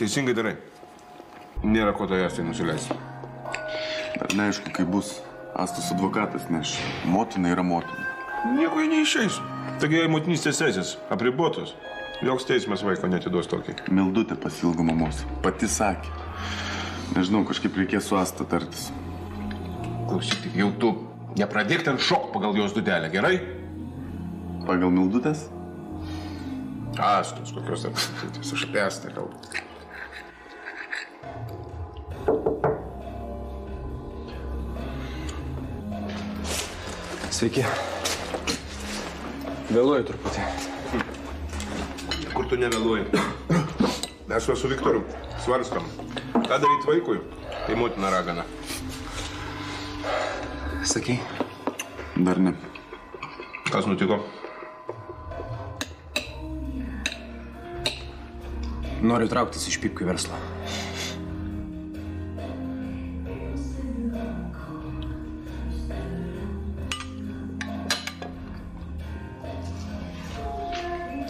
Teisingai darai. Nėra ko to Astai nusileisti. Dar neaišku, kaip bus. Astos advokatas, nes motina yra motina. Nieko jie neišeis. Taigi jai motinystės teisės apribotos. Joks teismas vaiko netiduos tokį. Mildutė pasilgo mamos. Pati sakė. Nežinau, kažkaip reikės su Asta tartis. Klausyk, tik jau tu nepradėk ten šok pagal jos dudelę, gerai? Pagal Mildutės? Astos, kokios dar. Aš apie Astą kalbu. Sveiki. Vėluoju truputį. Kur tu nevėluoji? Mes su Viktoru svarstam. Ką daryti vaikui? Tai motina ragana. Sakai? Dar ne. Kas nutiko? Noriu trauktis iš pypkių verslo.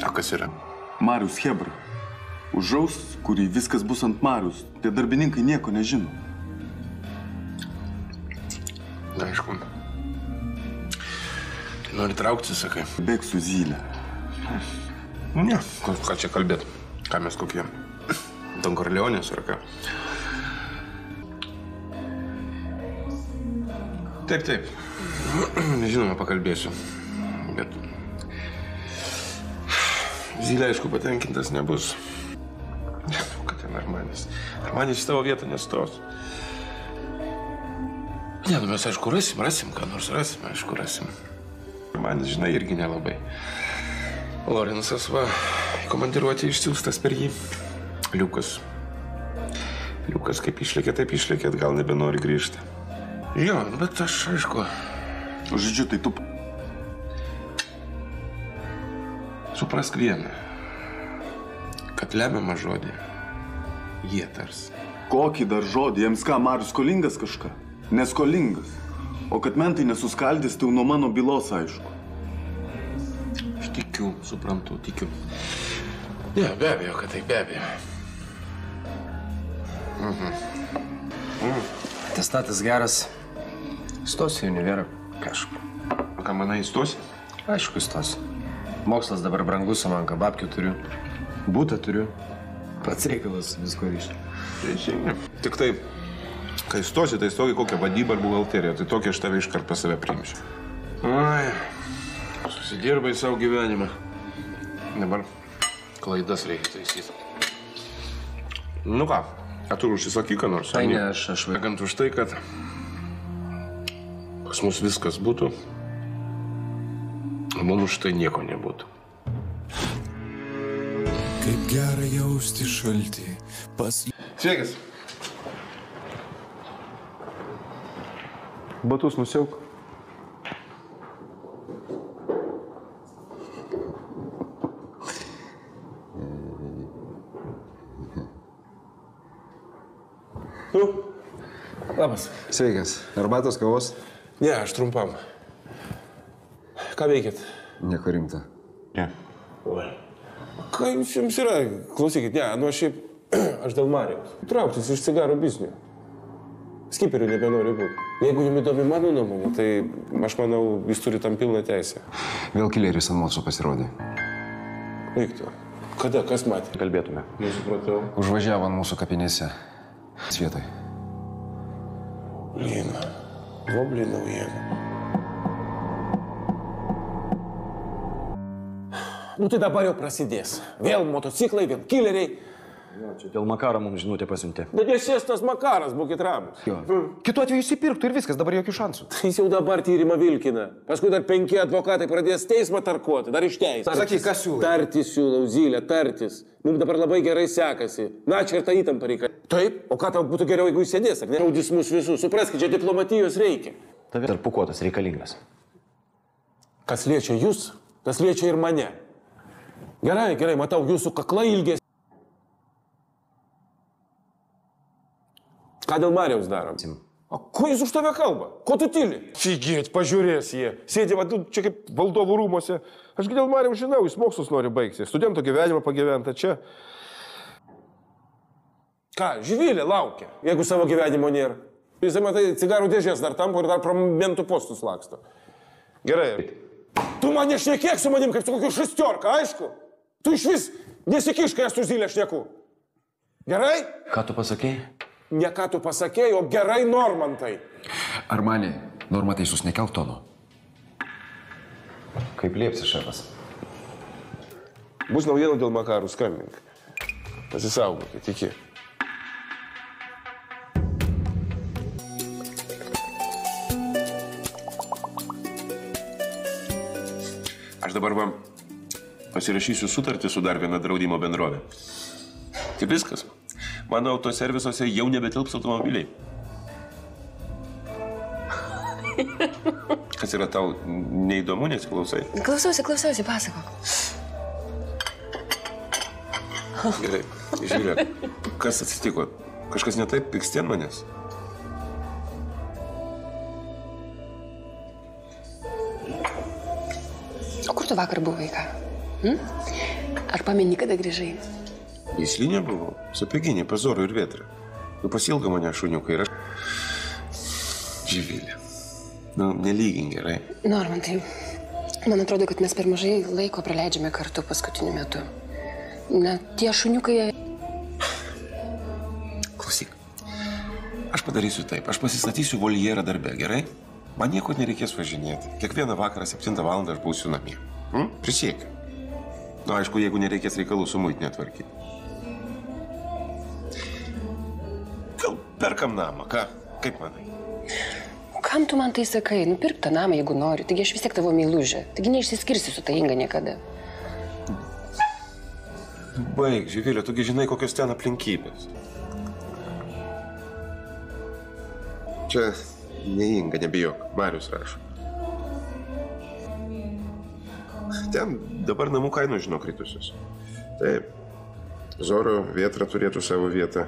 O kas yra? Marius Hebra. Užaus, kurį viskas bus ant Marius. Tie darbininkai nieko nežino. Aišku. Nori traukti, sakai? Bėg su Zylė. Ne. Ką čia kalbėt? Ką mes kokie? Don Korleonės ar ką? Taip, taip. Žinoma, pakalbėsiu. Bet... Zylė, aišku, patenkintas nebus. Kad ten Armanis. Armanis į tavo vietą nestos. Ne, nu mes, aišku, rasim, ką nors rasim, aišku, rasim. Armanis, žinai, irgi nelabai. Lorensas, va, komandiruotė išsiųstas per jį. Liukas, kaip išlėkė, taip išlėkė, gal nebenori grįžti. Jo, bet aš, aišku... Žodžiu, tai tu... Suprask vieną, kad lemiamą žodį jie tars. Kokį dar žodį? Jiems ką, Marius skolingas kažką? Neskolingas. O kad mentai nesuskaldys, tai jau nuo mano bylos aišku. Aš tikiu, suprantu, tikiu. Ne, be abejo, kad tai be abejo. Atestatas geras. Stosiu į univerą. Kažku. Ką manai, įstosi? Aišku, įstosiu. Mokslas dabar brangus, o man ką babkių turiu. Butą turiu. Pats reikalas visko ryšti. Teisingai. Tik taip, kai įstosi, tai įstoki kokią vadybą ar buhalteriją. Tai tokia aš tave iškart pas save priimsiu. Ai, susidirbai savo gyvenimą. Dabar klaidas reikia taisyti. Nu ką, tu užsisakyk, ką nors? Tai ne, aš Vegant už tai, kad pas mus viskas būtų, o mums už tai nieko nebūtų. Kaip gera jausti šaltį Sveikas. Batus nusiauk. Labas. Sveikas. Arbatos, kavos? Ne, aš trumpam. Ką veikėt? Nieko rimta. Ne. Ką jums yra? Klausykit, ne, nu aš šiaip, aš dėl Marijaus. Trauktis iš cigarų biznio. Skiperiu nebenori būti. Jeigu jums įdomi mano nuomonė, tai aš manau, jis turi tam pilną teisę. Vėl kileris ant mūsų pasirodė. Viktor, kada, kas matė? Kalbėtume. Nesupratau. Užvažiavo ant mūsų kapinėse. Svietoj. Lina, voblį naujienų. Nu tai dabar jau prasidės. Vėl motociklai, vėl kileriai. Jo, čia dėl Makaro mums žinutę pasiuntė. Bet nesės tas Makaras, būkit ramus. Kitu atveju įsipirktų ir viskas, dabar jokių šansų. Jis jau dabar tyrimą vilkina. Paskui dar 5 advokatai pradės teismą tarkuoti, dar iš teisės. Sakyk, kas siūlai? Tartis siūlau, Zylė, tartis. Mums dabar labai gerai sekasi. Na, čia ir ta įtampa reikia. Taip, o ką tau būtų geriau, jeigu jis sėdės, ar ne? Raudys mus visus, supraskit, čia diplomatijos reikia. Tave tarpukuotas reikalingas. Kas liečia jūs, tas liečia ir mane. Gerai, gerai, matau, jūsų kakla ilgės. Ką dėl Marijaus darom? O ko jis už tave kalba? Ko tu tyli? Figėt, pažiūrės jie. Sėdė, va, čia kaip valdovų rūmose. Ašgi dėl Marijaus žinau, jis mokslus nori baigti. Studento gyvenimą pagyventa čia. Ką, Živilė laukia, jeigu savo gyvenimo nėra. Jisai, matai, cigarų dėžės dar tampo ir dar pro mentų postus laksto. Gerai. Tu man nešnekėk su manim, kaip su kokiu šestiorka, aišku? Tu iš vis nesikiš, kai aš su Zylė šneku. Gerai? Ką tu pasakėjai? Ne ką tu pasakėjai, o gerai, Normantai. Armani, Norma teisus, nekelk tono. Kaip liepsi, šefas. Bus naujienų dėl Makarų, skambink. Pasisaugokit, iki. Aš dabar vam pasirašysiu sutartį su dar viena draudimo bendrovė. Tai viskas. Mano autoservisuose jau nebetilps automobiliai. Kas yra tau neįdomu, nesiklausai? Klausiausi, pasakok. Gerai, žiūrėk, kas atsitiko? Kažkas ne taip, pyksti ant manęs? O kur tu vakar buvai, ką? Ar pameni, kada grįžai? Į Slinę buvau, su Peginė, Pazoru ir Vėtra. Nu, pasilgo mane šuniukai ir aš... Živilė. Nu, nelygink gerai. Normantai, man atrodo, kad mes per mažai laiko praleidžiame kartu paskutiniu metu. Na, tie šuniukai... Klausyk, aš padarysiu taip, aš pasistatysiu voljerą darbe, gerai? Man nieko nereikės važinėti. Kiekvieną vakarą 7 valandą aš būsiu namie. Prisiekiu. Nu, aišku, jeigu nereikės reikalų su muitinė tvarkyti. Gal perkam namą, ką? Kaip manai? Kam tu man tai sakai? Nupirk tą namą, jeigu nori. Taigi aš vis tiek tavo meilužė. Taigi neišsiskirsi su ta Inga niekada. Baig, Živilė, tugi žinai, kokios ten aplinkybės. Čia ne Inga, nebijok. Marius rašo. Ten dabar namų kainų žino kritusius. Taip. Zoro, Vėtra turėtų savo vietą.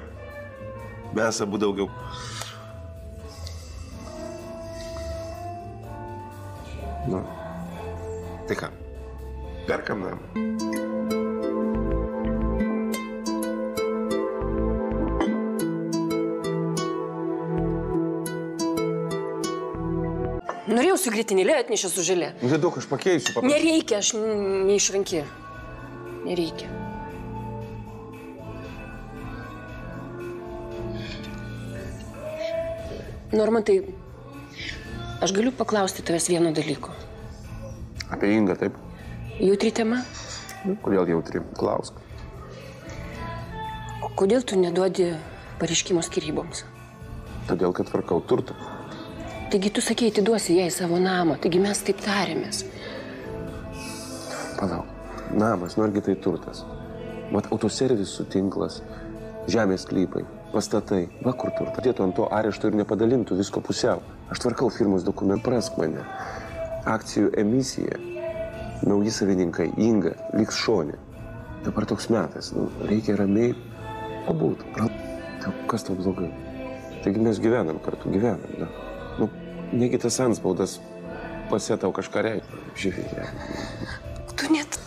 Mes abu daugiau. Nu, tai ką? Perkam namą. Norėjau su grietinėlė, atnešė su želė. Nedaug aš pakeisiu, paprastai. Nereikia, aš neišranki. Nereikia. Normantai, aš galiu paklausti tavęs vieno dalyko. Apie Ingą, taip? Jautri tema? Kodėl jautri? Klausk. Kodėl tu neduodi pareiškimo skyryboms? Todėl, kad tvarkau turtą. Taigi tu sakei, atiduosi jai savo namą, taigi mes taip tarėmės. Palauk, namas, nu argi tai turtas. Mat, autoservisų tinklas, žemės sklypai, pastatai, va kur turta. Dėtų ant to arešto ir nepadalintų visko pusiau. Aš tvarkau firmos dokumentų, prask mane. Akcijų emisija, nauji savininkai, Inga, liks šonė. Dabar toks metas, nu, reikia ramiai pabūt. Kas tau blogai? Taigi mes gyvenam kartu, gyvenam, na. Nu, negi tas antspaudas pase tau kažką reikia, Živilė. Tu net...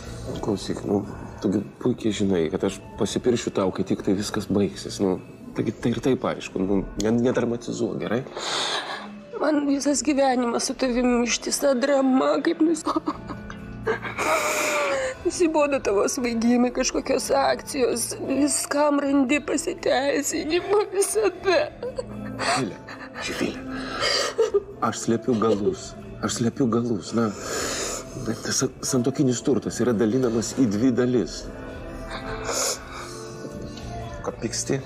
Klausyk, nu, tu puikiai žinai, kad aš pasipiršiu tau, kai tik tai viskas baigsis, nu. Taigi tai ir taip aišku, nu, nedramatizuok, gerai? Man visas gyvenimas su tavimi ištisa drama, kaip nusibodo tavo svaigimai, kažkokios akcijos, viskam randi pasiteisinimą visada. Živilė, aš slepiu galus, na, tas santuokinis turtas yra dalinamas į 2 dalis. Ką pyksti?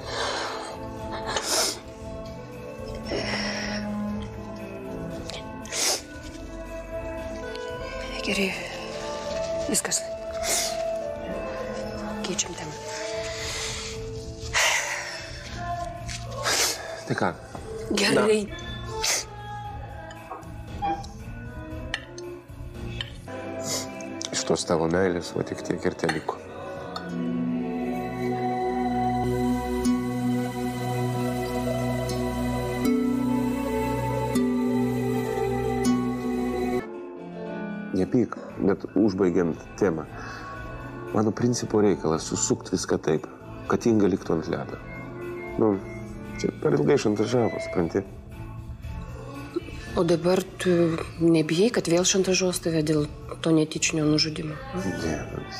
Gerai, viskas. Keičiam temą. Tai ką? Gerai. Iš tos tavo meilės, va tik tiek ir teliko. Nepyk, bet užbaigiant temą. Mano principo reikalas susukti viską taip, kad Inga liktų ant ledo. Nu, čia per ilgai šantažavo, supranti. O dabar tu nebijai, kad vėl šantažuos tave dėl to netyčinio nužudimo? Ne,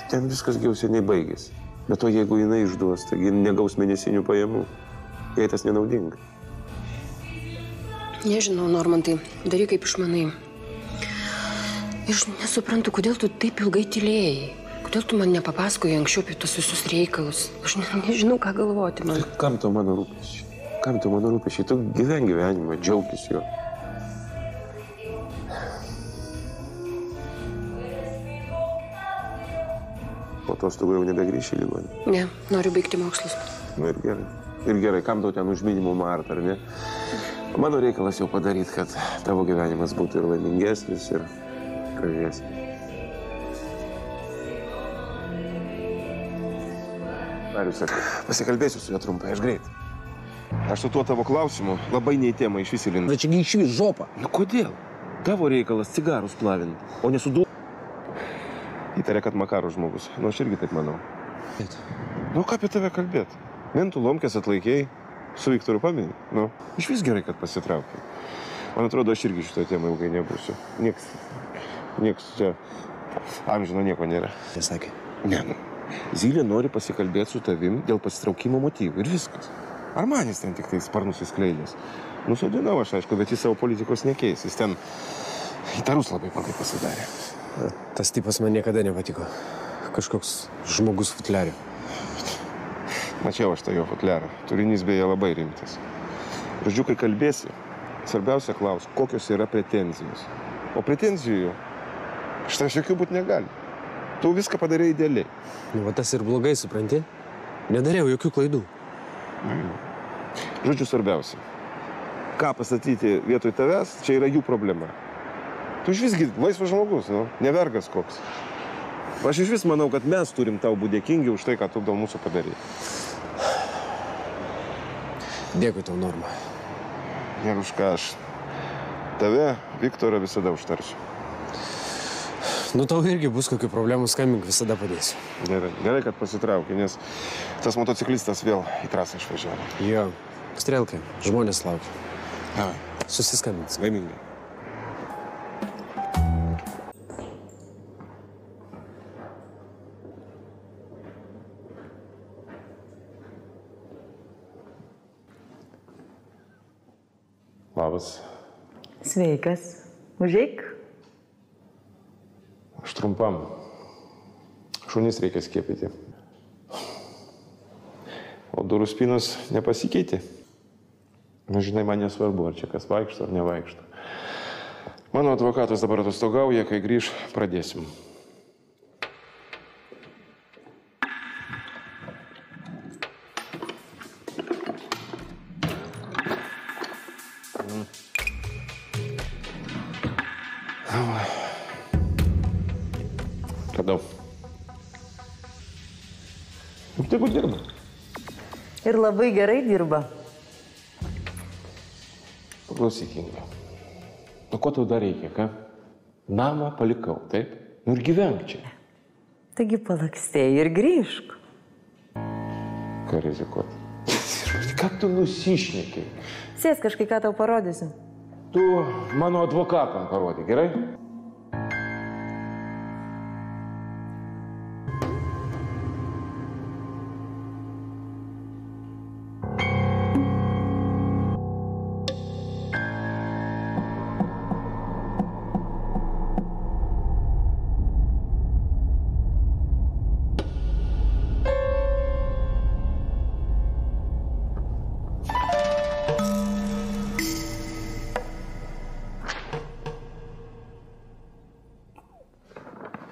ten viskas jau seniai baigėsi. Bet to jeigu jinai išduos, taigi negaus mėnesinių pajamų. Jai tas nenaudinga. Nežinau, Normantai, daryk kaip išmanai. Aš nesuprantu, kodėl tu taip ilgai tylėjai. Kodėl tu man nepapasakojai anksčiau apie tos visus reikalus. Aš nežinau, ką galvoti man. Tai kam tau mano rūpesčiai? Kam tau mano rūpesčiai? Tu gyven gyvenimą, džiaugis juo. Po atostogų jau nebegrįši į ligoninę. Ne, noriu baigti mokslus. Nu ir gerai. Ir gerai, kam tau ten už minimumą ar ne? Mano reikalas jau padaryti, kad tavo gyvenimas būtų ir laimingesnis, ir gražesnis. Marius, pasikalbėsiu su juo trumpai, aš greit. Aš su tuo tavo klausimu labai ne į temą iš visi lindu. Bet čia iš vis žopa. Nu kodėl? Tavo reikalas cigarus plavinti, o nesudu... Įtarė, kad Makaro žmogus. Nu, aš irgi taip manau. Nu, ką apie tave kalbėti? Mentų lomkės atlaikėjai, su Viktoru pamini. Nu, iš vis gerai, kad pasitraukiai. Man atrodo, aš irgi šitoje temoje ilgai nebūsiu. Nieks čia amžino nieko nėra. Nesakė. Ne, nu. Zylė nori pasikalbėti su tavim dėl pasitraukimo motyvų ir viskas. Ar manis ten tik tai sparnus įskleidęs? Nusodinau aš, aišku, bet jis savo politikos nekeis. Jis ten įtarus labai pagai pasidarė. Tas tipas man niekada nepatiko. Kažkoks žmogus futliarių. Mačiau aš tą jo futliarą. Turinys beje labai rimtas. Žodžiu, kai kalbėsi, svarbiausia klaus, kokios yra pretenzijos. O pretenzijų šitas jokių būt negali. Tu viską padarei idealiai. Nu, va tas ir blogai, supranti? Nedariau jokių klaidų. Žodžiu, svarbiausia. Ką pastatyti vietoj tavęs, čia yra jų problema. Tu iš visgi laisvas žmogus, nu, nevergas koks. Aš iš vis manau, kad mes turim tau būti dėkingi už tai, ką tu dėl mūsų padarei. Dėkui tau, Norma. Ir už ką aš tave, Viktorą, visada užtarsiu. Nu, tau irgi bus kokių problemų, skambink, visada padėsiu. Gerai, kad pasitraukė, nes tas motociklistas vėl į trasą išvažiavo. Jo, strelkai, žmonės laukia. Ai. Susiskambins. Laimingai. Labas. Sveikas. Užeik. Aš trumpam. Šunis reikia skiepyti. O durų spynos nepasikeitė. Na, žinai, man nesvarbu, ar čia kas vaikšto, ar nevaikšto. Mano advokatas dabar atostogauja, kai grįž, pradėsim. Kada? Tegu dirba. Ir labai gerai dirba. Paklausyk, Inga. Nu, ko tau dar reikia, ką? Namą palikau, taip? Nu ir gyvenk čia. Taigi palakstėjai ir grįžk. Ką rizikuoti? Ką tu nusišnekiai? Sės kažkai, ką tau parodysiu. Tu mano advokatam parodė, gerai?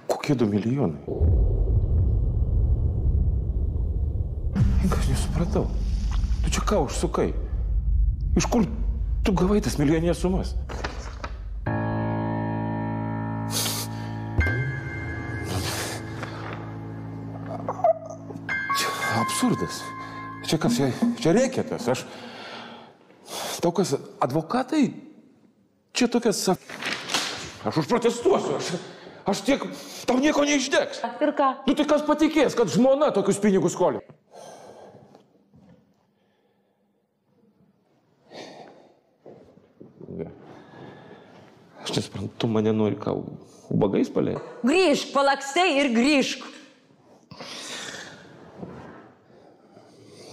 Kokie 2 milijonai? Inga, aš nesupratau. Tu čia ką užsukai? Iš kur tu gavai tas milijonės sumas? Čia absurdas. Čia kas, čia reketas. Tau kas, advokatai? Čia tokias... Aš užprotestuosiu. Aš tiek... Tau nieko neišdegs. Ir ką? Nu tai kas patikės, kad žmona tokius pinigus skolina? Aš nesuprantu, tu mane nori ką, ubagais paleidai? Grįžk, palakstei ir grįžk.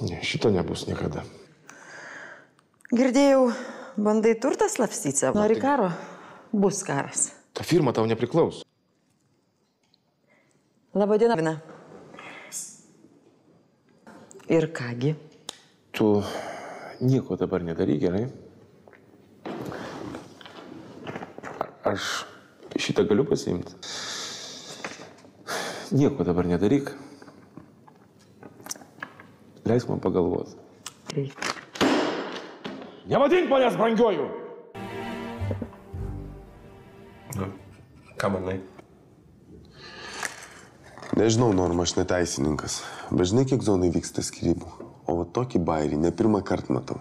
Ne, šito nebus niekada. Girdėjau, bandai turtą slapstyti savo. Nori karo? Bus karas. Ta firma tau nepriklauso. Labadiena, Vina. Ir kągi? Tu nieko dabar nedaryk, gerai? Aš šitą galiu pasiimti. Nieko dabar nedaryk. Leisk man pagalvoti. Reikia. Nevadink manęs brangiuoju! Ką manai? Nežinau, Norma, aš neteisininkas. Bet žinai, kiek zonai vyksta skyrybų. O va tokį bairį ne pirmą kartą matau.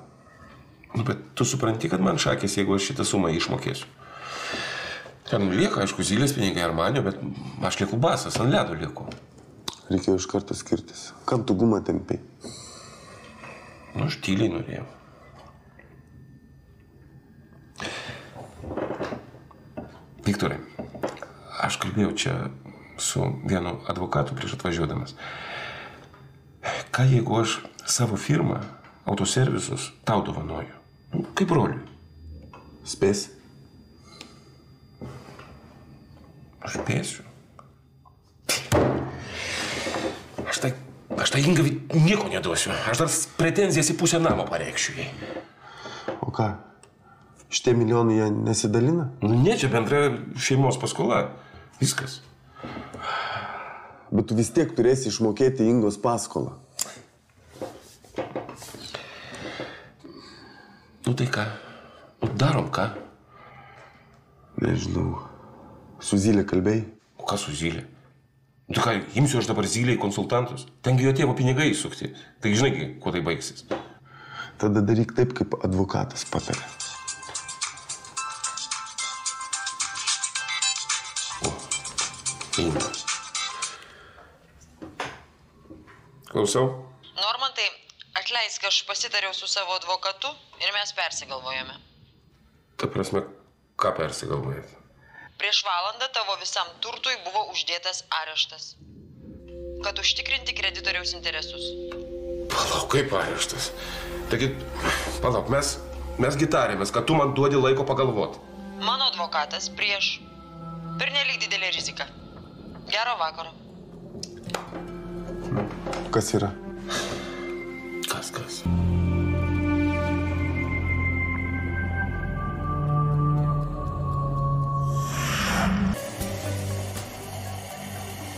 Nu, bet tu supranti, kad man šakės, jeigu aš šitą sumą išmokėsiu. Ten lieka, aišku, Zylės pinigai Armanio, bet aš lieku basas, ant ledo lieku. Reikėjo iš karto skirtis. Kam tu gumą tempiai? Nu, aš tyliai norėjau. Viktorai, aš kalbėjau čia su vienu advokatu prieš atvažiuodamas. Ką jeigu aš savo firmą, autoservisus, tau dovanoju? Kaip broliui. Spėsi? Aš spėsiu. Aš tai Ingai nieko neduosiu. Aš dar pretenzijas į pusę namo pareikšiu jai. O ką? Šitie milijonai jie nesidalina? Nu, ne, čia bendra šeimos paskola. Viskas. Bet tu vis tiek turėsi išmokėti Ingos paskolą. Nu tai ką? Nu, darom ką? Nežinau. Su Zylė kalbėjai? O ką su Zylė? Nu ką, imsiu aš dabar Zylę į konsultantus? Tengi jo tėvo pinigai įsukti. Tai žinai, kuo tai baigsis. Tada daryk taip, kaip advokatas patarė. O, Inga. Klausau? Normantai, atleisk, aš pasitariau su savo advokatu ir mes persigalvojame. Ta prasme, ką persigalvojat? Prieš valandą tavo visam turtui buvo uždėtas areštas. Kad užtikrinti kreditoriaus interesus. Palauk, kaip areštas? Taigi, palauk, mes gitarėmės, kad tu man duodi laiko pagalvoti. Mano advokatas prieš. Pernelyg didelė rizika. Gero vakaro. Kas yra? Kas?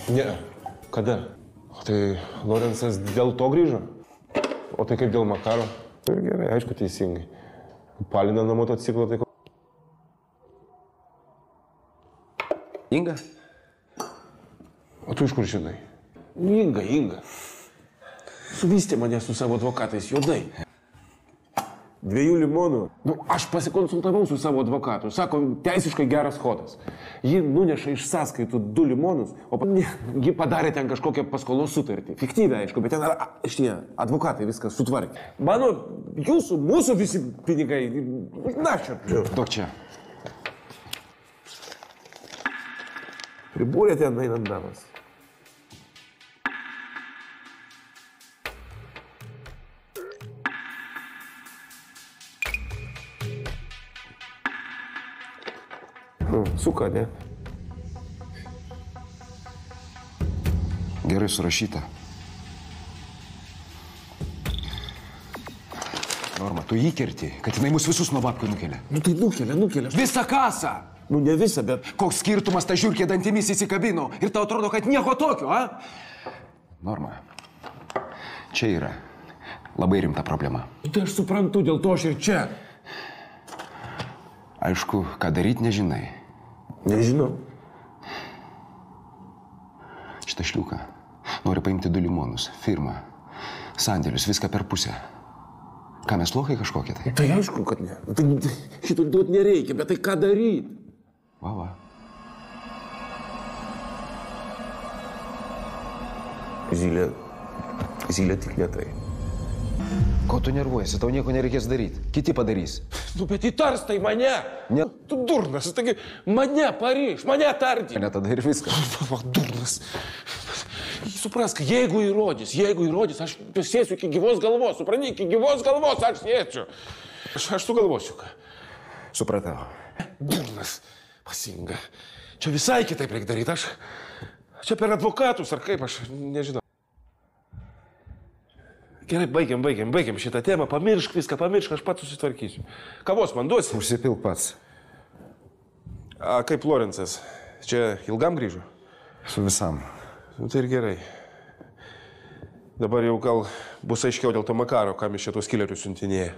Ne, kada? O tai Lorenzas dėl to grįžo? O tai kaip dėl Makaro? Ir gerai, aišku, teisingai. Palina nuo motociklo, tai ko? Inga? O tu iš kur žinai? Inga. Suvystė mane su savo advokatais juodai. 2 limonų. Nu, aš pasikonsultavau su savo advokatu. Sako, teisiškai geras hodas. Ji nuneša iš sąskaitų 2 limonus, o ji padarė ten kažkokią paskolos sutartį. Fiktyvę, aišku, bet ten šitie advokatai viską sutvarkė. Mano, jūsų, mūsų visi pinigai. Na, čia. Duok čia. Pribūrė ten einant damas. Suka, ne? Gerai surašyta. Norma, tu jį kerti, kad jinai mus visus nuo babkių nukelia. Nu tai nukelia. Visą kasą! Nu ne visą, bet... Koks skirtumas ta žiūrkė dantimis įsikabino ir tau atrodo, kad nieko tokio, a? Norma, čia yra labai rimta problema. Tai aš suprantu, dėl to aš ir čia. Aišku, ką daryti nežinai. Nežinau. Šitą šliuką nori paimti 2 limonus, firmą, sandėlius, viską per pusę. Ką mes lokai kažkokie tai? Tai aišku, kad ne. Tai šito duot nereikia, bet tai ką daryti? Va. Zylė tik ne tai. Ko tu nervuojasi, tau nieko nereikės daryti. Kiti padarys. Nu, bet įtars tai mane. Ne. Tu durnas, taigi mane paryš, mane tardy. Ne tada ir viskas. Durnas. Suprask, jeigu įrodys, aš sėsiu iki gyvos galvos, supranti, iki gyvos galvos aš sėsiu. Aš sugalvosiu, ką. Supratau. Durnas, pasinga. Čia visai kitaip reikia daryti, aš čia per advokatus ar kaip, aš nežinau. Gerai, baigiam šitą temą, pamiršk viską, aš pats susitvarkysiu. Kavos man duosi? Užsipilk pats. A kaip Lorencas? Čia ilgam grįžo? Su visam. Nu, tai ir gerai. Dabar jau gal bus aiškiau dėl to Makaro, kam iš čia tos killerius siuntinėja.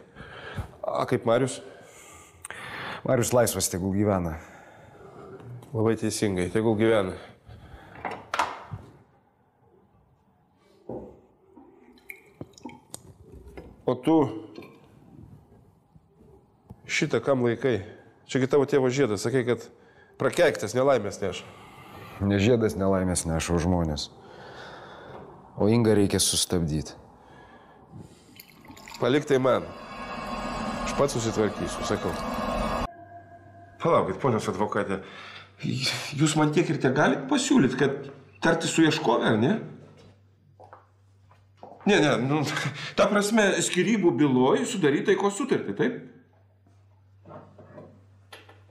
A kaip Marius? Marius laisvas, tegul gyvena. Labai teisingai, tegul gyvena. O tu šitą kam laikai? Čiagi tavo tėvo žiedas, sakai, kad prakeiktas nelaimės neša. Ne žiedas nelaimės neša, o žmonės. O Ingą reikia sustabdyti. Palik tai man. Aš pats susitvarkysiu, sakau. Palaukit, ponios advokatė, jūs man tiek ir tiek galite pasiūlyti, kad tartis su ieškove, ar ne? Ne, nu, ta prasme, skyrybų byloj sudarytai ko sutartį, taip?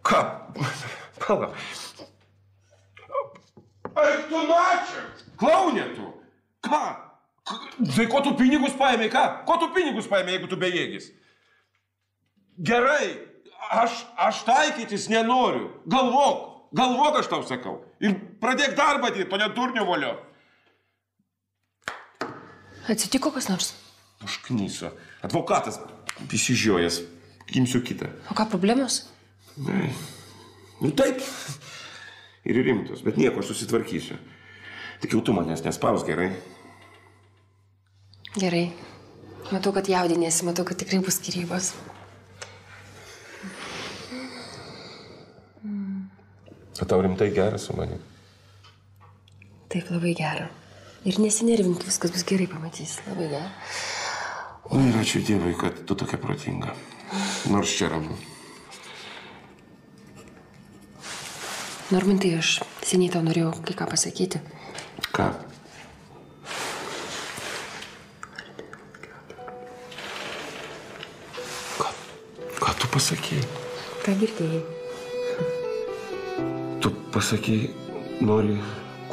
Ką? Palauk. Eik tu načia! Klaunė tu! Ką? Tai ko tu pinigus paėmė, ką? Ko tu pinigus paėmė, jeigu tu bejėgis? Gerai, aš taikytis nenoriu. Galvok aš tau sakau. Ir pradėk darbą dirbt, o ne durnių volio. Atsitiko kas nors? Užknyso. Advokatas įsižiojęs. Imsiu kitą. O ką, problemos? Ne. Nu taip. Ir rimtos, bet nieko, aš susitvarkysiu. Tik jau tu manęs nespaus, gerai? Gerai. Matau, kad jaudinėsi, matau, kad tikrai bus skyrybos. O tau rimtai gera su manim? Taip, labai gera. Ir nesinervink, viskas bus gerai, pamatysi. Labai gera. O ir ačiū Dievui, kad tu tokia protinga. Nors čia ramu. Normantai, aš seniai tau norėjau kai ką pasakyti. Ką? Ką tu pasakėjai? Ką girdėjai? Tu pasakėjai, nori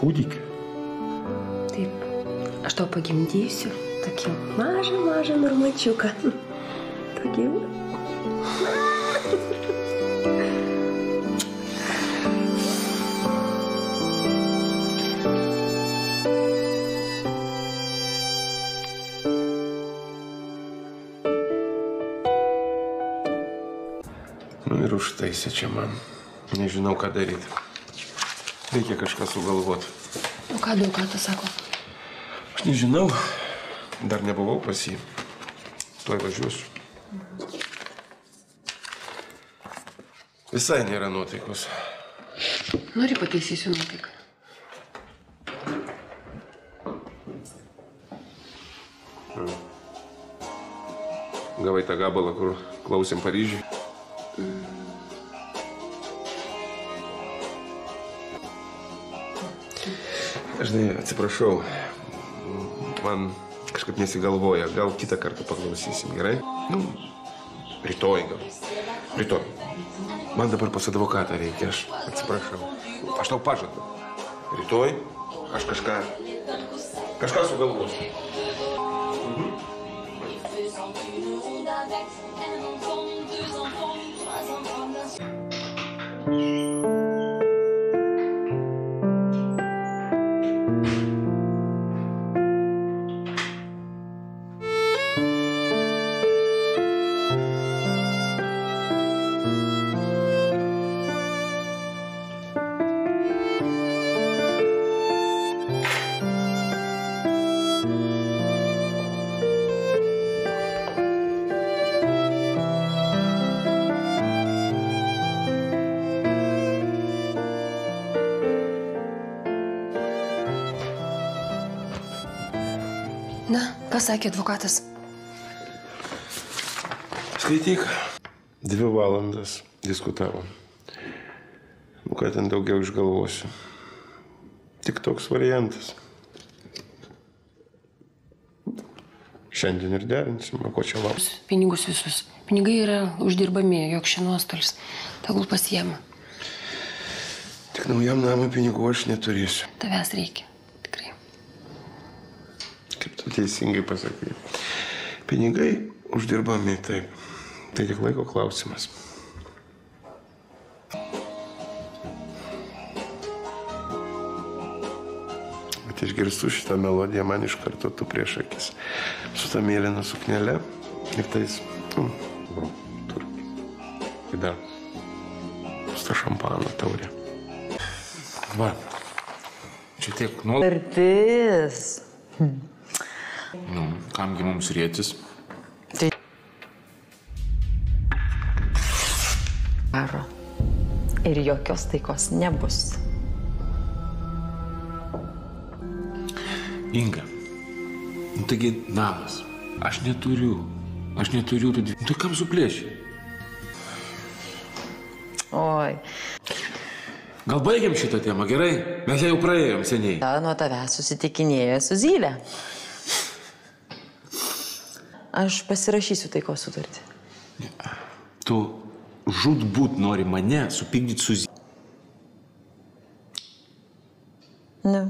kūdikį? Taip, aš tau pagimdysiu tokį mažą normačiuką. Tokį. Nu ir užtaisė čia man. Nežinau, ką daryti. Reikia kažką sugalvoti. O ką advokatas sako? Aš nežinau. Dar nebuvau pas jį. Tuoj važiuosiu. Visai nėra nuotaikos. Nori pataisysiu nuotaiką? Gavai tą gabalą, kur klausėm Paryžiui? Žinai, atsiprašau, man kažkaip nesigalvoja, gal kitą kartą paklausysim, gerai? Nu, rytoj gal. Rytoj. Man dabar pas advokatą reikia, aš atsiprašau. Aš tau pažadu. Rytoj aš kažką sugalvosiu. Na, ką sakė advokatas? Skaityk. 2 valandas diskutavom. Nu, ką ten daugiau išgalvosiu. Tik toks variantas. Šiandien ir derinsim, o ko čia lauks? Pinigus visus. Pinigai yra uždirbami, jok šį nuostolis. Tegul pasiema. Tik naujam namui pinigų aš neturėsiu. Tavęs reikia. Tikrai. Kaip tu teisingai pasakai. Pinigai uždirbami, taip. Tai tik laiko klausimas. Bet išgirstu šitą melodiją, man iš karto tu prieš akis. Su ta mėlyna suknelė ir tais... tur. Ir dar su ta šampano taurė. Va, čia tiek nuolat. Vertis. Nu, kamgi mums rėtis? Karo. Ir jokios taikos nebus. Inga, nu taigi namas. Aš neturiu tų dvi. Nu tai kam suplėši? Oi. Gal baigiam šitą temą, gerai? Mes ją jau praėjom seniai. Ta nuo tavęs susitikinėja su Zylė. Aš pasirašysiu taikos sutartį. Tu žūtbūt nori mane supykdyti su Zylė. Ne.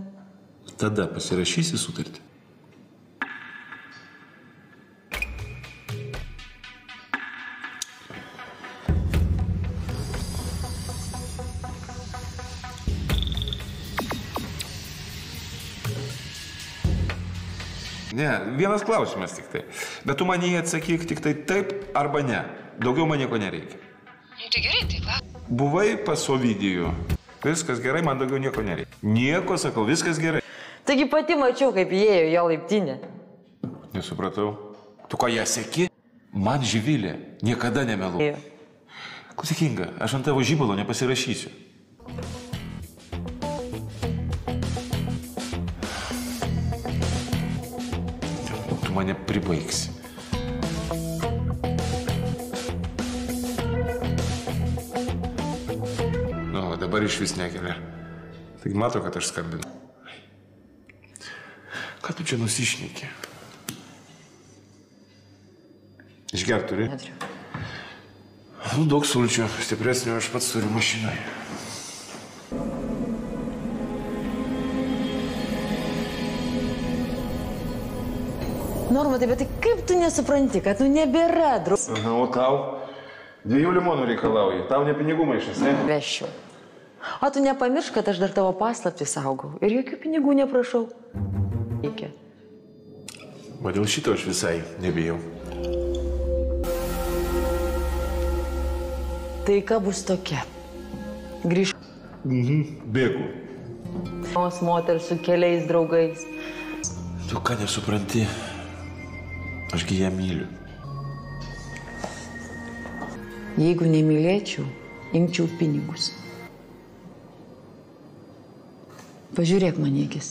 Tada pasirašysi sutartį. Ne, vienas klausimas tik tai. Bet tu man jį atsakyk tik tai taip arba ne. Daugiau man nieko nereikia. Nu tai gerai, tai va. Buvai pas Ovidijų. Viskas gerai, man daugiau nieko nereikia. Nieko, sakau, viskas gerai. Taigi pati mačiau, kaip įėjo jo laiptinė. Nesupratau. Tu ką ją seki? Man Živilė niekada nemeluoja. Klausyk, Inga, aš ant tavo žibalo nepasirašysiu. Mane pribaigsi. Nu, dabar iš vis nekelia. Taigi mato, kad aš skambinu. Ką tu čia nusišneki? Išgert turi? Neturiu. Nu, daug sulčių. Stipresnio aš pats turiu mašinai. Normatai, bet tai kaip tu nesupranti, kad nu nebėra draugų? Aha, o tau? 2 limonų reikalauji. Tau ne pinigų maišas, ne? Vešiu. O tu nepamiršk, kad aš dar tavo paslaptį saugau ir jokių pinigų neprašau. Reikia. O dėl šito aš visai nebijau. Taika bus tokia. Grįžk. Bėgu. Moters su keliais draugais. Tu ką nesupranti? Ašgi ją myliu. Jeigu nemylėčiau, imčiau pinigus. Pažiūrėk man į akis.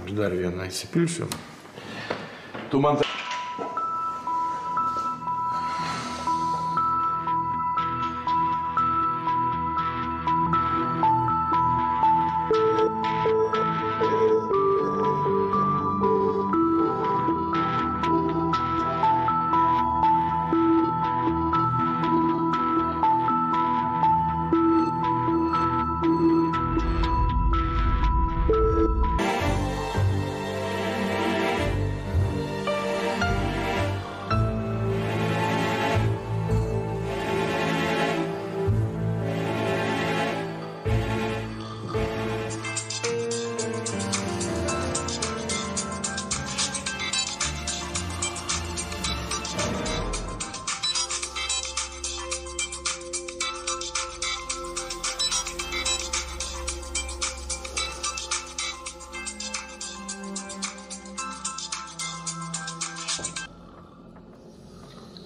Aš dar vieną įsipilsiu. Tu man...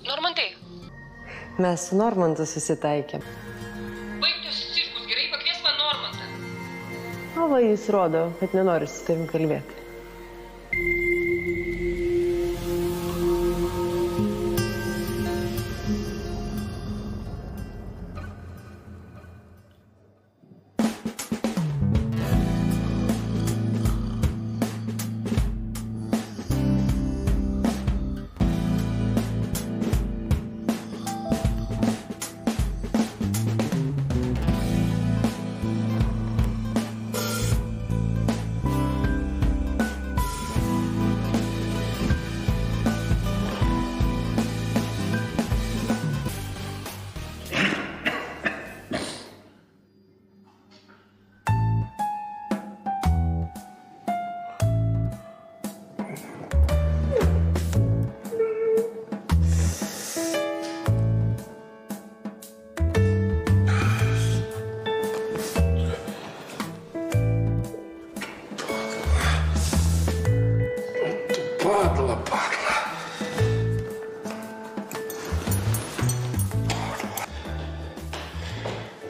Normantai. Mes su Normantu susitaikėm. Baigtus cirkus, gerai, pakvies man Normantą. O va, jis rodo, kad nenori su tavim kalbėti.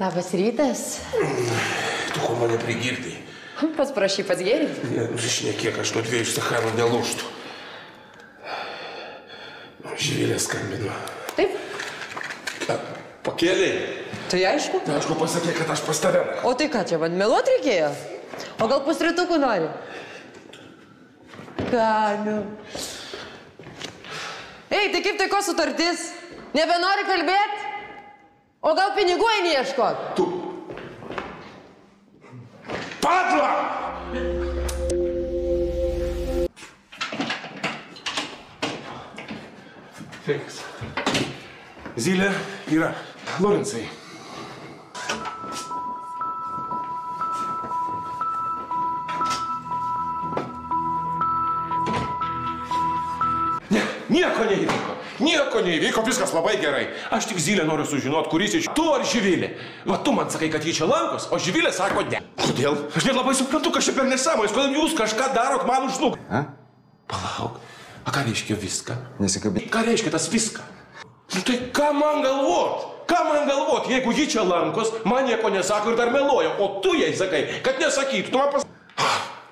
Labas rytas. Tu ko mane prigirdai? Pats prašy, pats gėri? Šnekėk, aš nuo 2 stachanų nelūžtų. Živilė skambino. Taip? Pakėlė. Tai aišku? Tai aišku, pasakė, kad aš pas tave. O tai ką čia, man meluot reikėjo? O gal pusrytukų nori? Ką, Ei, tai kaip taiko sutartis? Nebenori kalbėti? O gal pinigų eini ieškot? Tu. Padla! Sveikas. Zylė yra. Lorencai. Nieko neįvyko. Nieko neįvyko, viskas labai gerai. Aš tik Zylę noriu sužinoti, kuris iš tu ar Živilė. Va tu man sakai, kad jį čia lankos, o Živilė sako ne. Kodėl? Aš nelabai suprantu, kad čia per nesąmonės. Kodėl jūs kažką darot man už nugarą? Palauk. A ką reiškia viską? Nesikabinti. Ką reiškia tas viską? Nu tai ką man galvot? Ką man galvot, jeigu ji čia lankos, man nieko nesako ir dar meluoja, o tu jai sakai, kad nesakytų. Tu man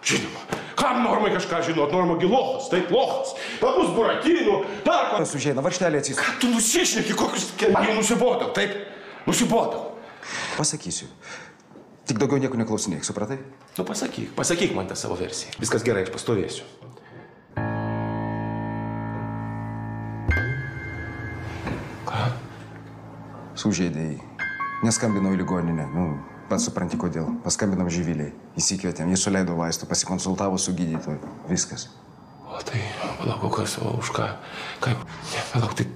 Žinoma. Kam normai kažką žinot? Norma gilohas, taip lohas. Papus buratinų, dar ko. Užeina, varštelė atsisuka. Ką tu nusišneki, kokius... Man jau nusibodau, taip? Nusibodau. Pasakysiu. Tik daugiau nieko neklausinėk, supratai? Nu pasakyk man tą savo versiją. Viskas gerai, aš pastovėsiu. Ką? Sužeidėjai. Neskambinau į ligoninę. Pats supranti kodėl. Paskambinam Živiliai. Įsikvietėm, jis suleido vaistų, pasikonsultavo su gydytoju. Viskas. O tai, palauk, kas, o už ką? Kaip? Ne, palauk, tai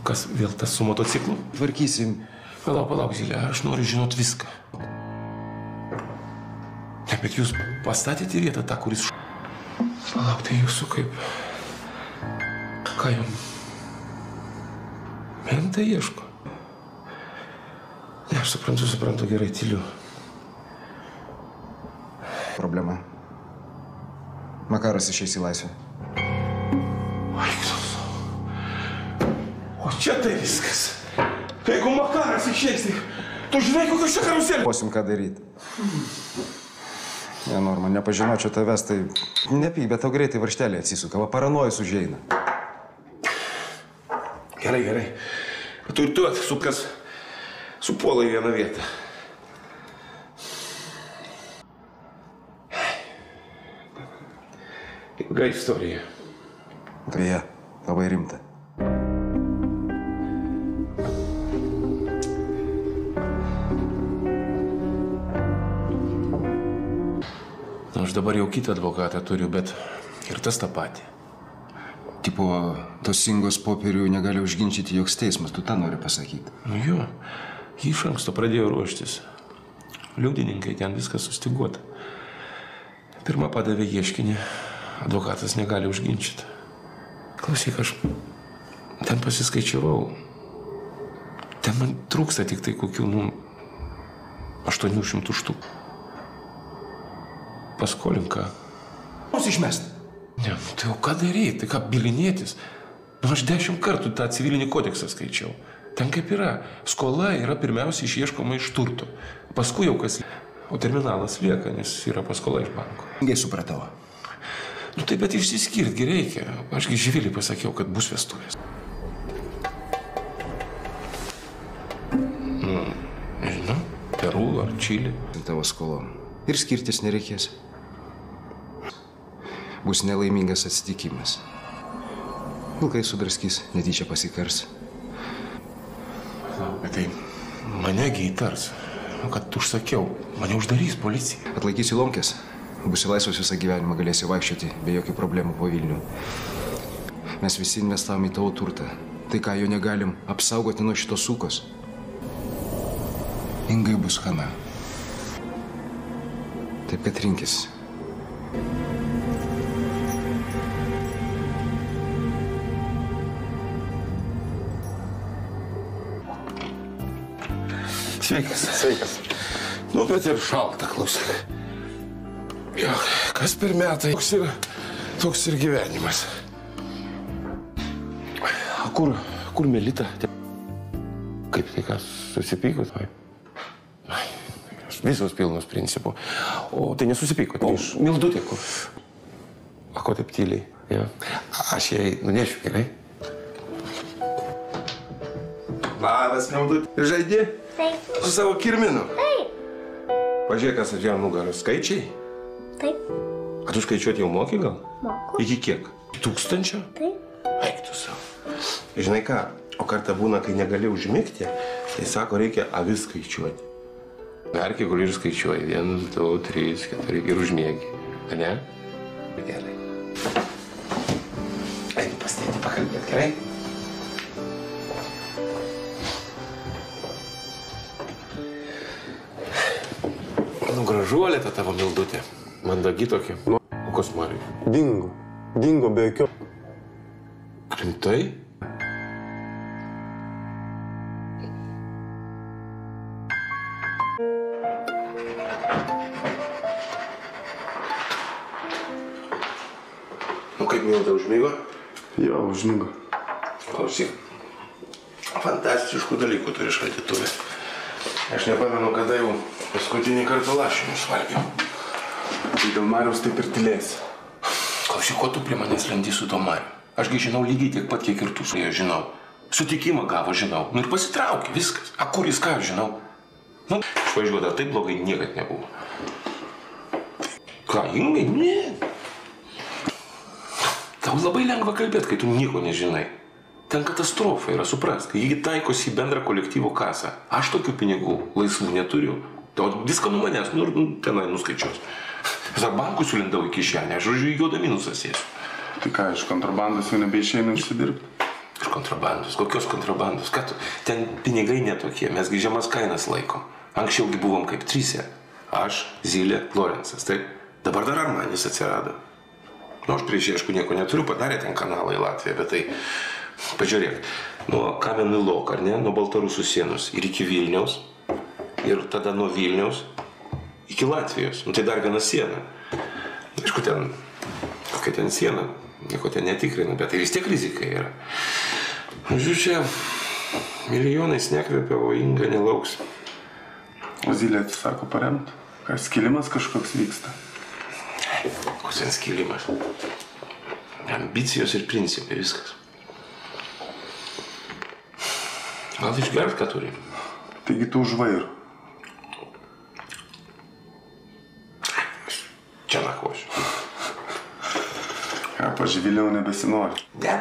kas vėl tas su motociklu? Tvarkysim. Palauk, Zylė, aš noriu žinot viską. Ne, bet jūs pastatėte vietą tą, kuris... Palauk, tai jūsų kaip... Ką jums? Mentai ieško? Ne, aš suprantu, gerai, tyliu. Problema. Makaras išeis į laisvę. O čia tai viskas. Jeigu Makaras išeis, tai tu žinai, kokios čia karuselė. Posim ką daryti. Ne, Norma, nepažinočiau tavęs, tai nepyk, bet tau greitai varštelė atsisuka, va paranojus užeina. Gerai. Tu ir tu atsisukas. Supuola į vieną vietą. Ilga istorija. Beje, labai rimta. Aš dabar jau kitą advokatą turiu, bet ir tas tą patį. Tipo, tos Ingos popierių negali užginčyti joks teismas, tu tą nori pasakyti. Nu jo, jį iš anksto pradėjo ruoštis. Liudininkai ten viskas sustiguota. Pirma padavė ieškinį, advokatas negali užginčyti. Klausyk, aš ten pasiskaičiavau. Ten man trūksta tik tai kokių, 800 štukų. Paskolink ką? Mums išmest. Ne, tai jau ką daryti, tai ką bilinėtis? Aš 10 kartų tą civilinį kodeksą skaičiau. Ten kaip yra. Skola yra pirmiausia išieškoma iš turto. Paskui jau kas... O terminalas lieka, nes yra paskola iš banko. Gai supratau. Nu taip, bet išsiskirtgi reikia. Ašgi Živilį pasakiau, kad bus vestuvės. Nežinau, Peru ar Čilį. Tavo skolom. Ir skirtis nereikės. Bus nelaimingas atsitikimas. Vilkai sudraskys, netyčia pasikars. Bet tai manegi įtars. Kad užsakiau, mane uždarys policija. Atlaikysi lomkės, būsi laisvas visą gyvenimą, galėsi vaikščioti be jokių problemų po Vilnių. Mes visi investavom į tavo turtą. Tai ką, jo negalim apsaugoti nuo šitos sukos? Ingai bus chana. Taip, kad rinkis. Sveikas. Nu, bet ir šalta, klausyk. Jo, kas per metai, toks ir gyvenimas. O kur Melita? Kaip tai, kas susipykot? Visos pilnos principų. O tai nesusipykot? O Mildutė kur? A ko taip tyliai? Ja. Aš jai nunešiu, gerai? Labas, Mildutė. Žaidi? Taip. Su savo kirminu? Taip. Pažiūrėk, kas atėjo nugaros. Skaičiai? Taip. A tu skaičiuoti jau moki gal? Moku. Iki kiek? 1000? Taip. Eik tu savo. Žinai ką, o kartą būna, kai negali užmigti, tai sako, reikia avis skaičiuoti. Verki, guli ir skaičiuoji. 1, 2, 3, 4 ir užmiegi. A ne? Gerai. Einu pas tėtį pakalbėti, gerai? Nu, gražuolė ta tavo Mildutė. Mandagi tokia. O kas Mariui? Dingo. Dingo be jokio. Rimtai? Nu, kaip Milda užmigo? Jo, užmigo. Klausyk, fantastiškų dalykų turi šaldytuvė. Aš nepamenu, kada jau paskutinį kartą lašinius valgiau. Tai dėl Mariaus taip ir tylėsi. Klausyk, ko tu prie manęs lendi su to Mariu? Ašgi žinau lygiai tiek pat, kiek ir tu su jo žinau. Sutikimą gavo, žinau. Nu ir pasitraukė, viskas. A kur jis ką, žinau? Nu, išvažiuoda, taip blogai niekad nebuvo. Ką, Ingai? Ne. Tau labai lengva kalbėti, kai tu nieko nežinai. Ten katastrofa yra, suprask. Jį taikosi į bendrą kolektyvo kasą. Aš tokių pinigų laisvų neturiu. O viską nuo manęs, nu ir tenai nuskaičiuos. Visą bankų sulindau į kišenę, aš žodžiu į juodą minusą sėsiu. Tai ką, iš kontrabandos jau nebeišeina užsidirbti? Iš kontrabandos? Kokios kontrabandos? Ką tu? Ten pinigai netokie, mesgi žemas kainas laikom. Anksčiaugi buvom kaip 3. Aš, Zylė, Lorenzas, taip? Dabar dar Armanis atsirado. Nu, aš prieš aišku nieko neturiu, padarė ten kanalą į Latviją, bet tai... Pažiūrėk, nuo Kamenilok, ar ne, nuo Baltarusų sienos ir iki Vilniaus, ir tada nuo Vilniaus iki Latvijos. Nu, tai dar viena siena. Aišku, ten, kokia ten siena, nieko ten netikrina, bet tai vis tiek rizika yra. Žiūrėjau, čia milijonais nekvepia, o Inga nelauks. O Zylė atsisako paremt? Ką, skilimas kažkoks vyksta? Koks ten skilimas? Ambicijos ir principai, viskas. Gal išgert, ką turi? Taigi tu už vairo. Čia nakvosiu. Ką, paživiliau nebesinori? Ne.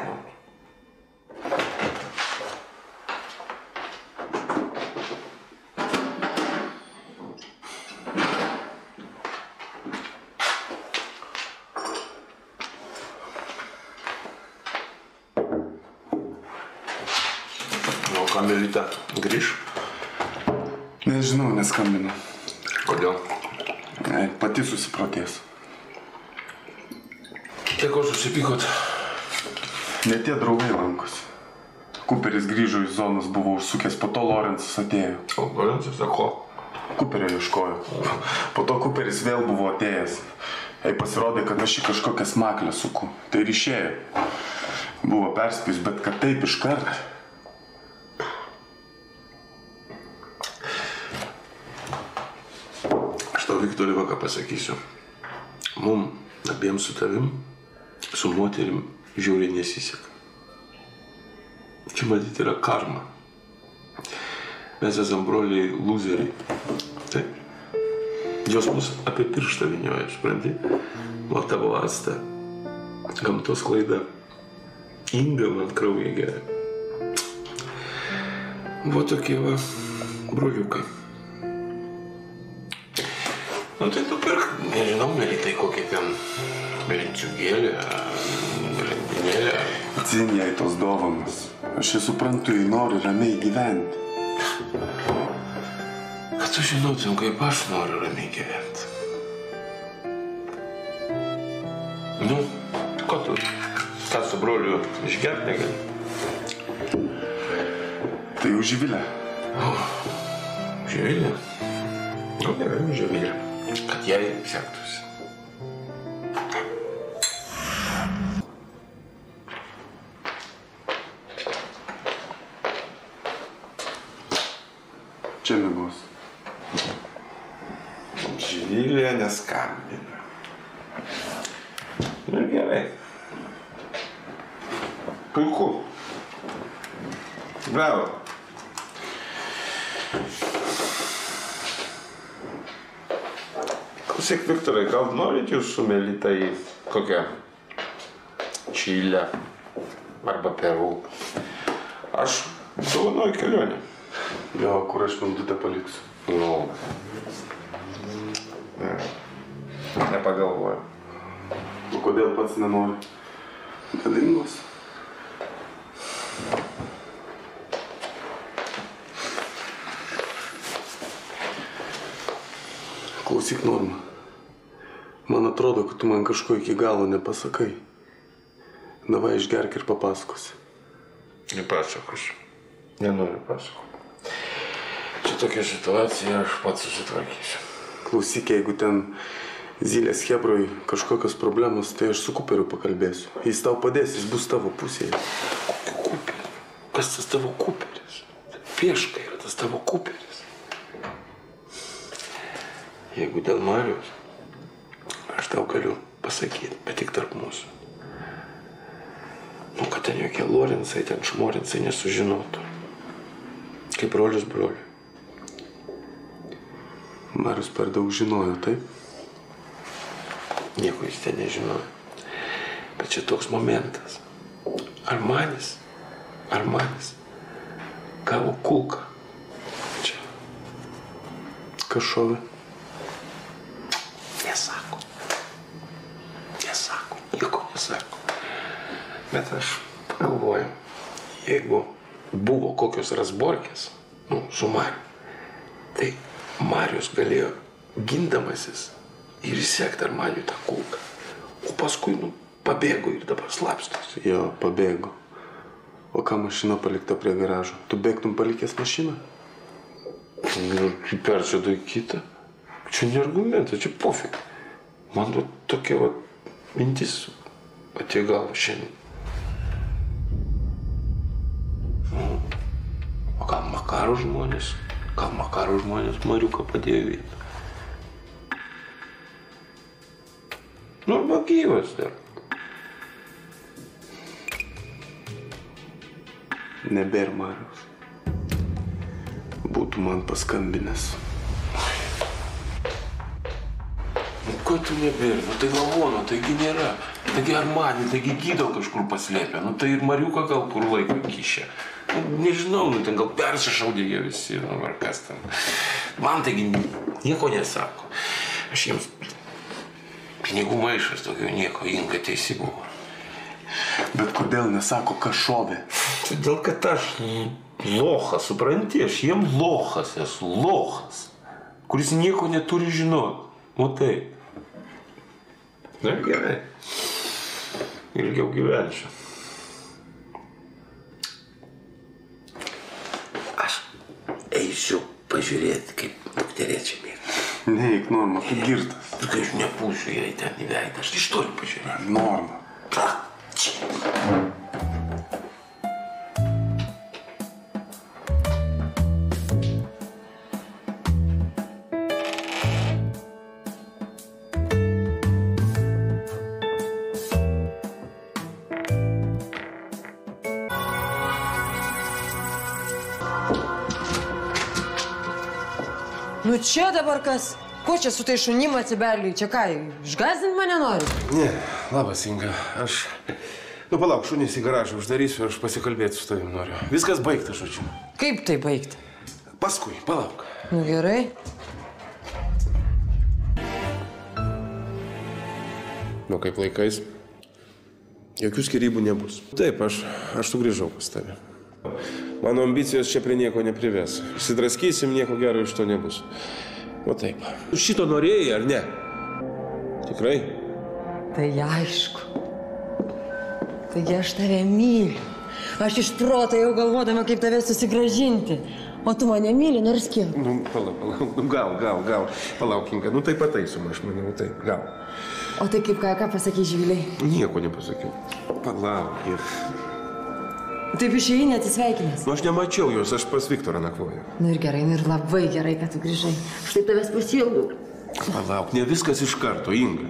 Melita grįž? Nežinau, neskambinu. Kodėl? Pati susiprotės. Tai ko susipykot? Ne tie draugai lankosi. Kuperis grįžo iš zonos, buvo užsukęs, po to Lorenzas atėjo. O Lorenzas, ko? Kuperio ieškojo. Po to Kuperis vėl buvo atėjęs. Jai pasirodė, kad aš į kažkokią smaklę suku. Tai ir išėjo. Buvo perspėjus, bet kad taip iškart. Viktorija, ką pasakysiu. Mum abiem su tavim, su moterim žiauriai nesiseka. Čia matyti yra karma. Mes esam broliai lūzeriai. Taip. Jos mus apie pirštą vynioja, supranti? O tavo asta, gamtos klaida. Inga man kraują geria. Buvo tokie va broliukai. Nu tai tu pirk, nežinau, Melitai, kokie ten berinčiugėlė, lentynėlė. Dzin jai tos dovanos. Aš jį suprantu, jį noriu ramiai gyventi. Kad tu žinotum, kaip aš noriu ramiai gyventi. Nu, ko tu? Ką su broliu išgert negali? Tai už Živilę. O, Živilę? Nu, gerai, už Živilę. Kad jai sektųsi. Čia mėgos. Živilė neskambina. Nu gerai. Puiku. Bravo. Klausyk, Viktorai, gal norit jūs su Melita į kokią Čilę arba Peru? Aš dovanoju kelionę. Jo, kur aš Mildutę paliksiu? Nu. Nepagalvoju. O kodėl pats nenori? Nedingos. Klausyk, Norma. Man atrodo, kad tu man kažko iki galo nepasakai. Davai išgerk ir papasakosi. Nepasakosiu. Nenoriu pasakoti. Čia tokia situacija, aš pats susitvarkysiu. Klausyk, jeigu ten Zylės Hebroj kažkokios problemos, tai aš su Kuperiu pakalbėsiu. Jis tau padės, jis bus tavo pusėje. Kokį Kuperį? Kas tas tavo Kuperis? Pieška yra tas tavo Kuperis. Jeigu dėl Marijos, aš tau galiu pasakyti, bet tik tarp mūsų. Nu, kad ten jokie Lorenzai, ten Šmorenzai nesužinotų. Kaip brolis broliui. Marius per daug žinojo, taip? Nieko jis ten nežinojo. Bet čia toks momentas. Armanis gavo kulką. Čia. Kas šovė? Nesako. Nieko nesako. Bet aš pagalvoju, jeigu buvo kokios rasborkės, su Mariu, tai Marius galėjo gindamasis ir įsekti Armaniui tą kulką. O paskui, pabėgo ir dabar slapstosi. Jo, pabėgo. O ką mašina palikta prie garažo? Tu bėgtum palikęs mašiną? Persėdo į kitą. Čia ne argumentas, čia pofik. Man tokia mintis atėjo galva šiandien. O gal Makaro žmonės? Mariuką padėjo vietą. Arba gyvas dar. Nebėr Mariaus. Būtų man paskambinęs. Ko tu nebėr? Tai lavono, taigi nėra. Taigi Armanį, taigi gydo kažkur paslėpė. Tai ir Mariuką gal kur laiko kišė. Nežinau, ten gal persišaudė jie visi, ar kas ten. Man taigi nieko nesako. Aš jiems pinigų maišas, daugiau nieko, Inga teisi buvo. Bet kodėl nesako, kas šovė? Todėl, kad aš lochas, supranti, aš jiem lochas esu, kuris nieko neturi žinoti. O taip. Na gerai. Ilgiau gyvensiu. Aš eisiu pažiūrėti, kaip dukterėčia mėga. Neik, Norma, tu girtas. Tai aš nepūsiu jai ten į veidą, aš iš toli pažiūrėti. Norma. Nu čia dabar kas? Ko čia su tai šunim atsibelgiai? Čia ką, išgąsdinti mane nori? Ne, labas, Inga. Aš... palauk, šunys į garažą uždarysiu, aš pasikalbėti su tavim noriu. Viskas baigta, žodžiu. Kaip tai baigta? Paskui, palauk. Nu gerai. Nu kaip laikais? Jokių skirybų nebus. Taip, aš sugrįžau pas tave. Mano ambicijos čia prie nieko neprives. Išsidraskysim, nieko gero iš to nebus. O taip. Šito norėjai, ar ne? Tikrai? Tai aišku. Taigi aš tave myliu. Aš iš proto jau galvodama, kaip tave susigrąžinti. O tu mane myli, nors kiek. Palauk. Gal. Palauk, Inga. Tai pataisom, aš manau, taip, gal. O tai kaip ką pasakai, Živiliai? Nieko nepasakiau. Palauk ir... Taip išėjai neatsisveikinęs. Aš nemačiau jos, aš pas Viktorą nakvoju. Nu ir gerai, ir labai gerai, kad tu grįžai. Aš taip tavęs pasiilgau. Palauk, ne viskas iš karto, Inga.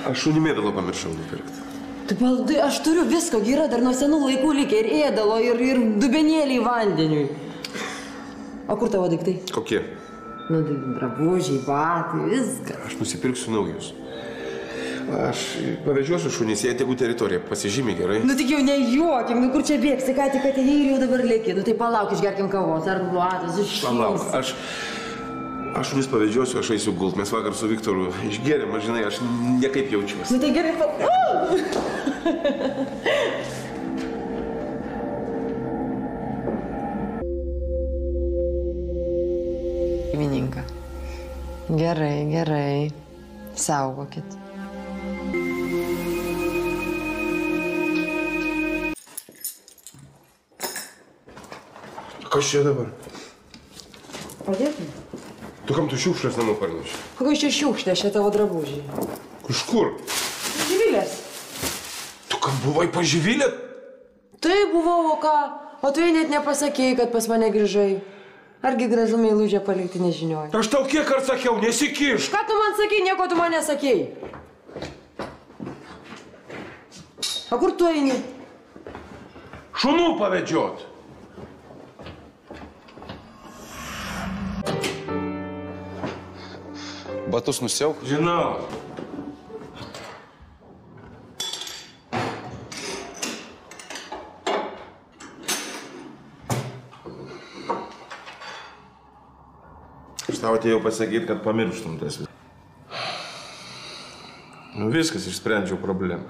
Aš šunimėdalo pamiršau nupirkti. Tu paldai, aš turiu visko, yra dar nuo senų laikų likę ir ėdalo, ir dubenėliai vandeniui. O kur tavo daiktai? Kokie? Nu, drabužiai, batai, viską. Aš nusipirksiu naujus. Aš pavežiosiu šunys, jie tėvų teritoriją, pasižymi gerai. Nu tik jau nejuokim, nu kur čia bėgsi, ką tik atėjai ir jau dabar lėki. Nu tai palauk, išgerkim kavos, ar blatas, iššils. Palauk, aš šunys pavežiosiu, aš eisiu gult. Mes vakar su Viktoru išgėrėm, aš žinai, aš nekaip jaučiuosi. Nu tai gerai, Šeimininką. Gerai, gerai. Saugokit. Kas čia dabar? Padėtum? Tu kam tu šiukšlės namų parneši? Kokios čia šiukšlės, čia tavo drabužiai? Iš kur? Živilės. Tu kam buvai pas Živilę? Tai buvau, o ką? O tu jai net nepasakėjai, kad pas mane grįžai. Argi gražu meilužę palikti nežinioji? Aš tau kiek kart sakiau, nesikiš. Ką tu man sakei, nieko tu man nesakei. O kur tu eini? Šunų pavedžiot. Batus nusiauk? Žinau. Aš tau atėjau pasakyti, kad pamirštum tas visą. Nu viskas, išsprendžiau problemą.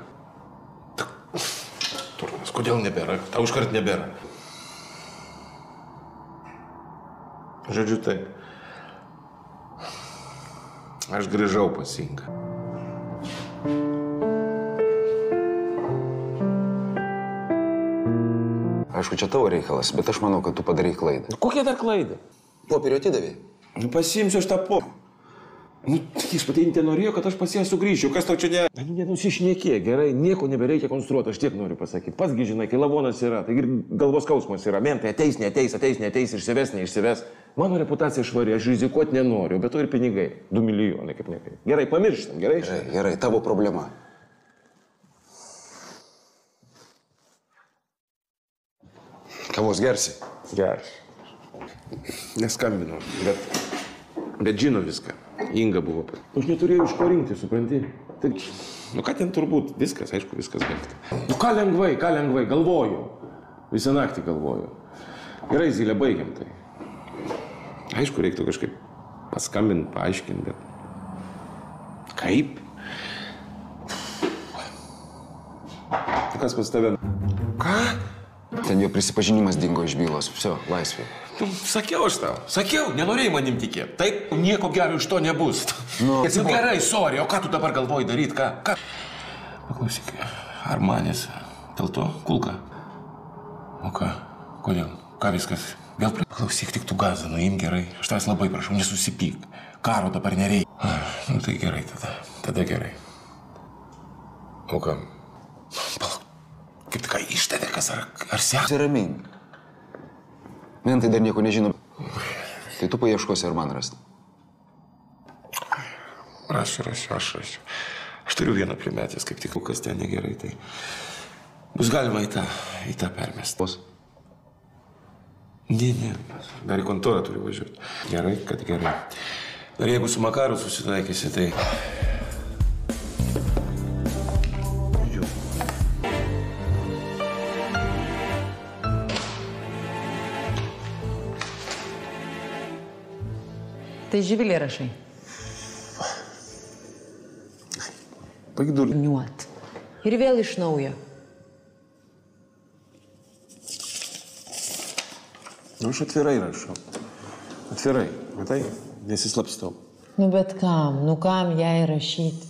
Turnas, kodėl nebėra? Tau iškart nebėra. Žodžiu taip. Aš grįžau pas Ingą. Aišku, čia tavo reikalas, bet aš manau, kad tu padarai klaidą. Kokia dar klaida? Popierių atidavė. Nu pasiimsiu aš tą Nu, jis patinti norėjo, kad aš pas ją sugrįžčiau. Kas tau čia ne... Nu, nenusišnekė, gerai, nieko nebereikia konstruoti, aš tiek noriu pasakyti. Pasgi žinai, kai lavonas yra, tai ir galvos skausmas yra. Mentai ateis, neateis, išsives, neišsives. Mano reputacija švari, aš rizikuoti nenoriu, bet to ir pinigai. 2 milijonai, kaip nekai. Gerai, pamirštam, gerai? Gerai, tavo problema. Kavos gersi? Gersi. Neskambinau, bet žino viską. Inga buvo. Aš neturėjau iš ko rinkti, supranti? Tai, nu ką ten turbūt, viskas, aišku, viskas baigta. Nu ką lengvai, galvoju. Visą naktį galvoju. Gerai, Zylė, baigiam tai. Aišku, reiktų kažkaip paskambinti, paaiškinti, bet... Kaip? Tai kas pas tave? Ką? Ten jo prisipažinimas dingo iš bylos. Vsio, laisvė. Nu, sakiau aš tau. Sakiau, nenorėjai manim tikėti. Taip, nieko gero iš to nebus. Nu, gerai, sorry, o ką tu dabar galvoji daryti? Ką? Paklausyk, ar manęs dėl to kulka? O ką? Kodėl? Ką viskas? Vėl paklausyk, tik tu gazą nuim gerai. Aš tavęs labai prašau, nesusipyk. Karo dabar nereikia. Nu, tai gerai tada. Tada gerai. O ką? Palauk. Kaip tai ką ištavė, kas ar seka? Apsiramink. Mentai dar nieko nežino. Tai tu paieškosi ar man rasti? Rašiu. Aš turiu vieną primetęs, kaip tik kas ten negerai, tai bus galima į tą permest. Pos? Ne, dar į kontorą turiu važiuoti. Gerai, kad gerai. Dar jeigu su Makaru susitaikysi, tai... Tai Živilė rašai. Paigdurniuot. Ir vėl iš naujo. Nu, aš atvirai rašau. Atvirai, matai, nesislapstau. Nu, bet kam? Nu, kam jai rašyti?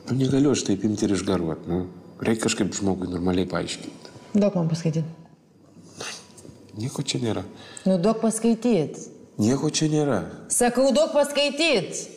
Nu, negaliu aš taip imti ir išgaruot. Nu, reikia kažkaip žmogui normaliai paaiškinti. Duok man paskaityti. Nieko čia nėra. Nu, duok paskaityti. Nieko čia nėra. Sakau, duok paskaityti.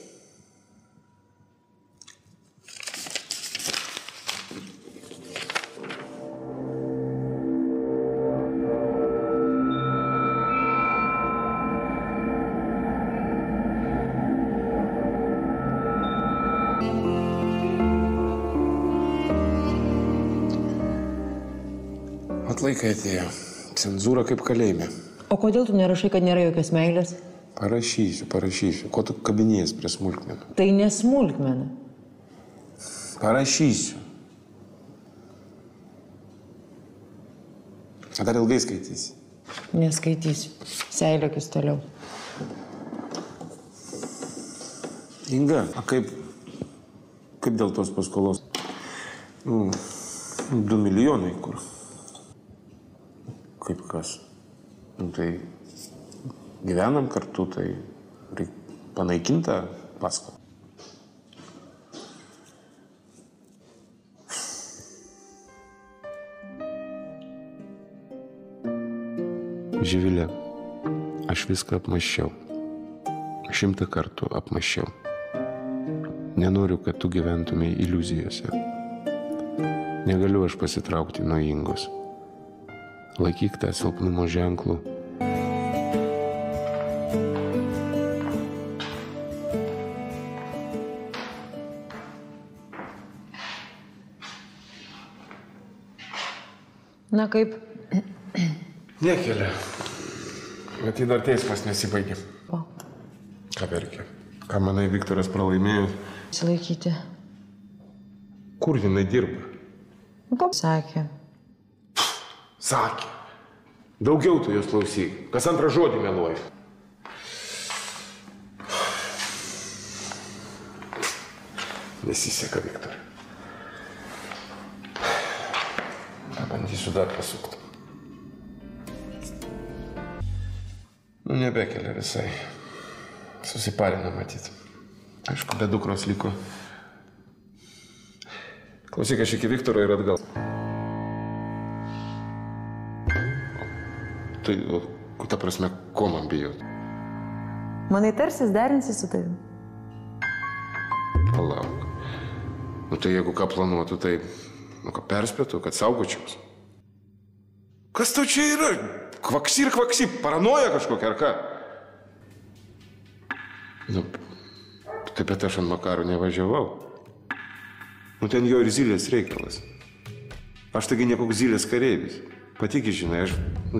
mat laikai atėjo. Cenzūra kaip kalėjime. O kodėl tu nerašai, kad nėra jokios meilės? Parašysiu. Ko tu kabinėjęs prie smulkmenų? Tai nesmulkmena. Parašysiu. A dar ilgai skaitysi? Neskaitysiu. Seiliokis toliau. Inga, a kaip dėl tos paskolos? 2 milijonai kur? Kaip kas? Tai gyvenam kartu, tai reikia panaikinti paskolą. Živilė, aš viską apmąsčiau. 100 kartų apmąsčiau. Nenoriu, kad tu gyventumai iliuzijose. Negaliu aš pasitraukti nuo Ingos. Laikyk tą silpnumo ženklų. Na kaip? Nekelia. Bet tai dar teismas nesibaigė. O. Ką verkia? Ką manai, Viktoras pralaimėjo? Silaikyti. Kur jinai dirba? Kaip sakė? Sakė. Daugiau tu jos klausyk. Kas antrą žodį meluoja. Nesiseka, Viktorai. Pabandysiu dar pasukti. Nebekelia visai. Susiparina matyt. Aišku, be dukros liko. Klausyk, aš iki Viktoro ir atgal. Tai, ta prasme, ko man bijot? Manai, tarsis derinsi su tavim? Palauk. Tai jeigu ką planuotų, tai, perspėtų, kad saugočiaus. Kas tau čia yra? Kvaksi, paranoja kažkokia ar ką? Taip, bet aš ant Makaro nevažiavau. Ten jo ir Zylės reikalas. Aš taigi nekoks Zylės kareivis. Patiki, žinai, aš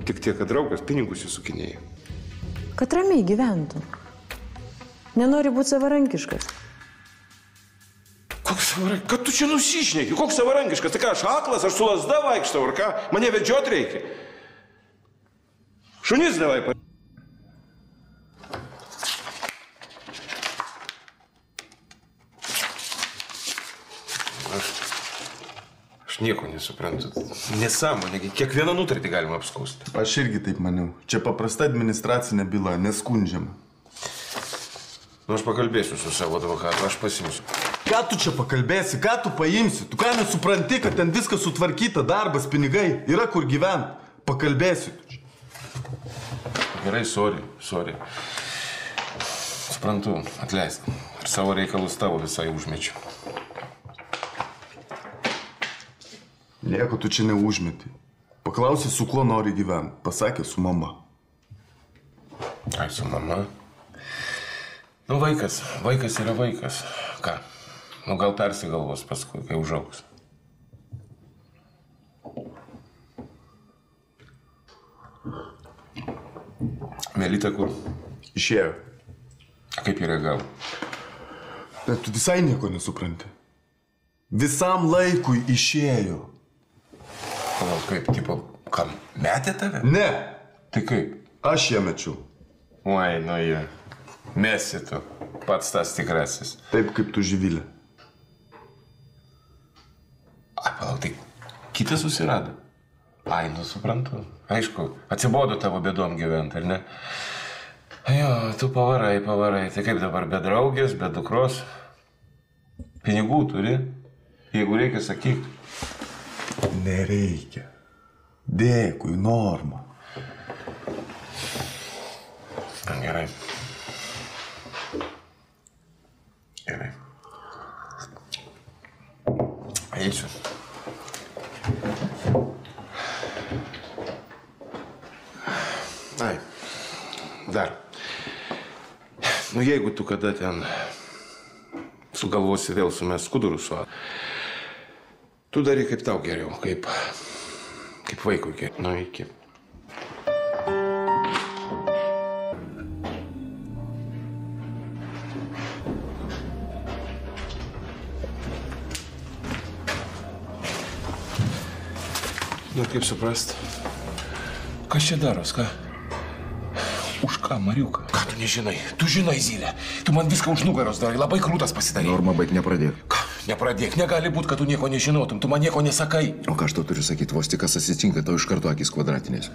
tik tiek, kad draugas pinigus įsukinėjau. Kad ramiai gyventų. Nenori būti savarankiškas. Koks savarankiškas? Kad tu čia nusišneki? Koks savarankiškas? Tai ką, aš aklas, aš su lazda vaikštau, ar ką? Mane vedžiot reikia. Šunis davai pa... Aš nieko nesuprantu. Nesąmonė, kiekvieną nutartį galima apskausti. Aš irgi taip maniau. Čia paprasta administracinė byla, neskundžiama. Aš pakalbėsiu su savo advokatu, aš pasimsiu. Ką tu čia pakalbėsi, ką tu paimsi? Tu ką nesupranti, kad ten viskas sutvarkyta, darbas, pinigai, yra kur gyvent. Pakalbėsiu. Gerai, sorry. Suprantu, atleisk. Ir savo reikalus tavo visai užmečiu. Nieko tu čia neužmeti. Paklausė, su kuo nori gyventi. Pasakė, su mama. Ai, su mama? Vaikas yra vaikas. Ką? Gal persigalvos paskui, kai užaugs. Melita kur? Išėjo. Kaip jį reagavo? Bet tu visai nieko nesupranti. Visam laikui išėjo. Kaip, tipo, kam, metė tave? Ne. Tai kaip? Aš ją mečiau. Oi, jie. Mesi tu. Pats tas tikrasis. Taip, kaip tu, Živilė. Ai, palauk, tai kitas susirado. Ai, suprantu. Aišku, atsibodo tavo bėdom gyventi, ar ne? Jo, tu pavarai. Tai kaip dabar, be draugės, be dukros? Pinigų turi? Jeigu reikia, sakyk. Nereikia. Dėkui, norma. Gerai. Eisiu. Ai, dar. Jeigu tu kada ten sugalvosi vėl sumest skudurus, tu darai kaip tau geriau, kaip Kaip vaikui, kiek. Nu, iki. Nu, kaip suprast? Kas čia daros, ką? Už ką, Mariuka? Ką tu nežinai? Tu žinai, Zylė. Tu man viską už nugaros darai, labai krūtas pasidarai. Norma, baig, nepradėk. Ką? Nepradėk. Negali būti, kad tu nieko nežinotum. Tu man nieko nesakai. O ką aš tau turiu sakyti? Vos tik kas atsitinka, tau iš karto akis kvadratinės.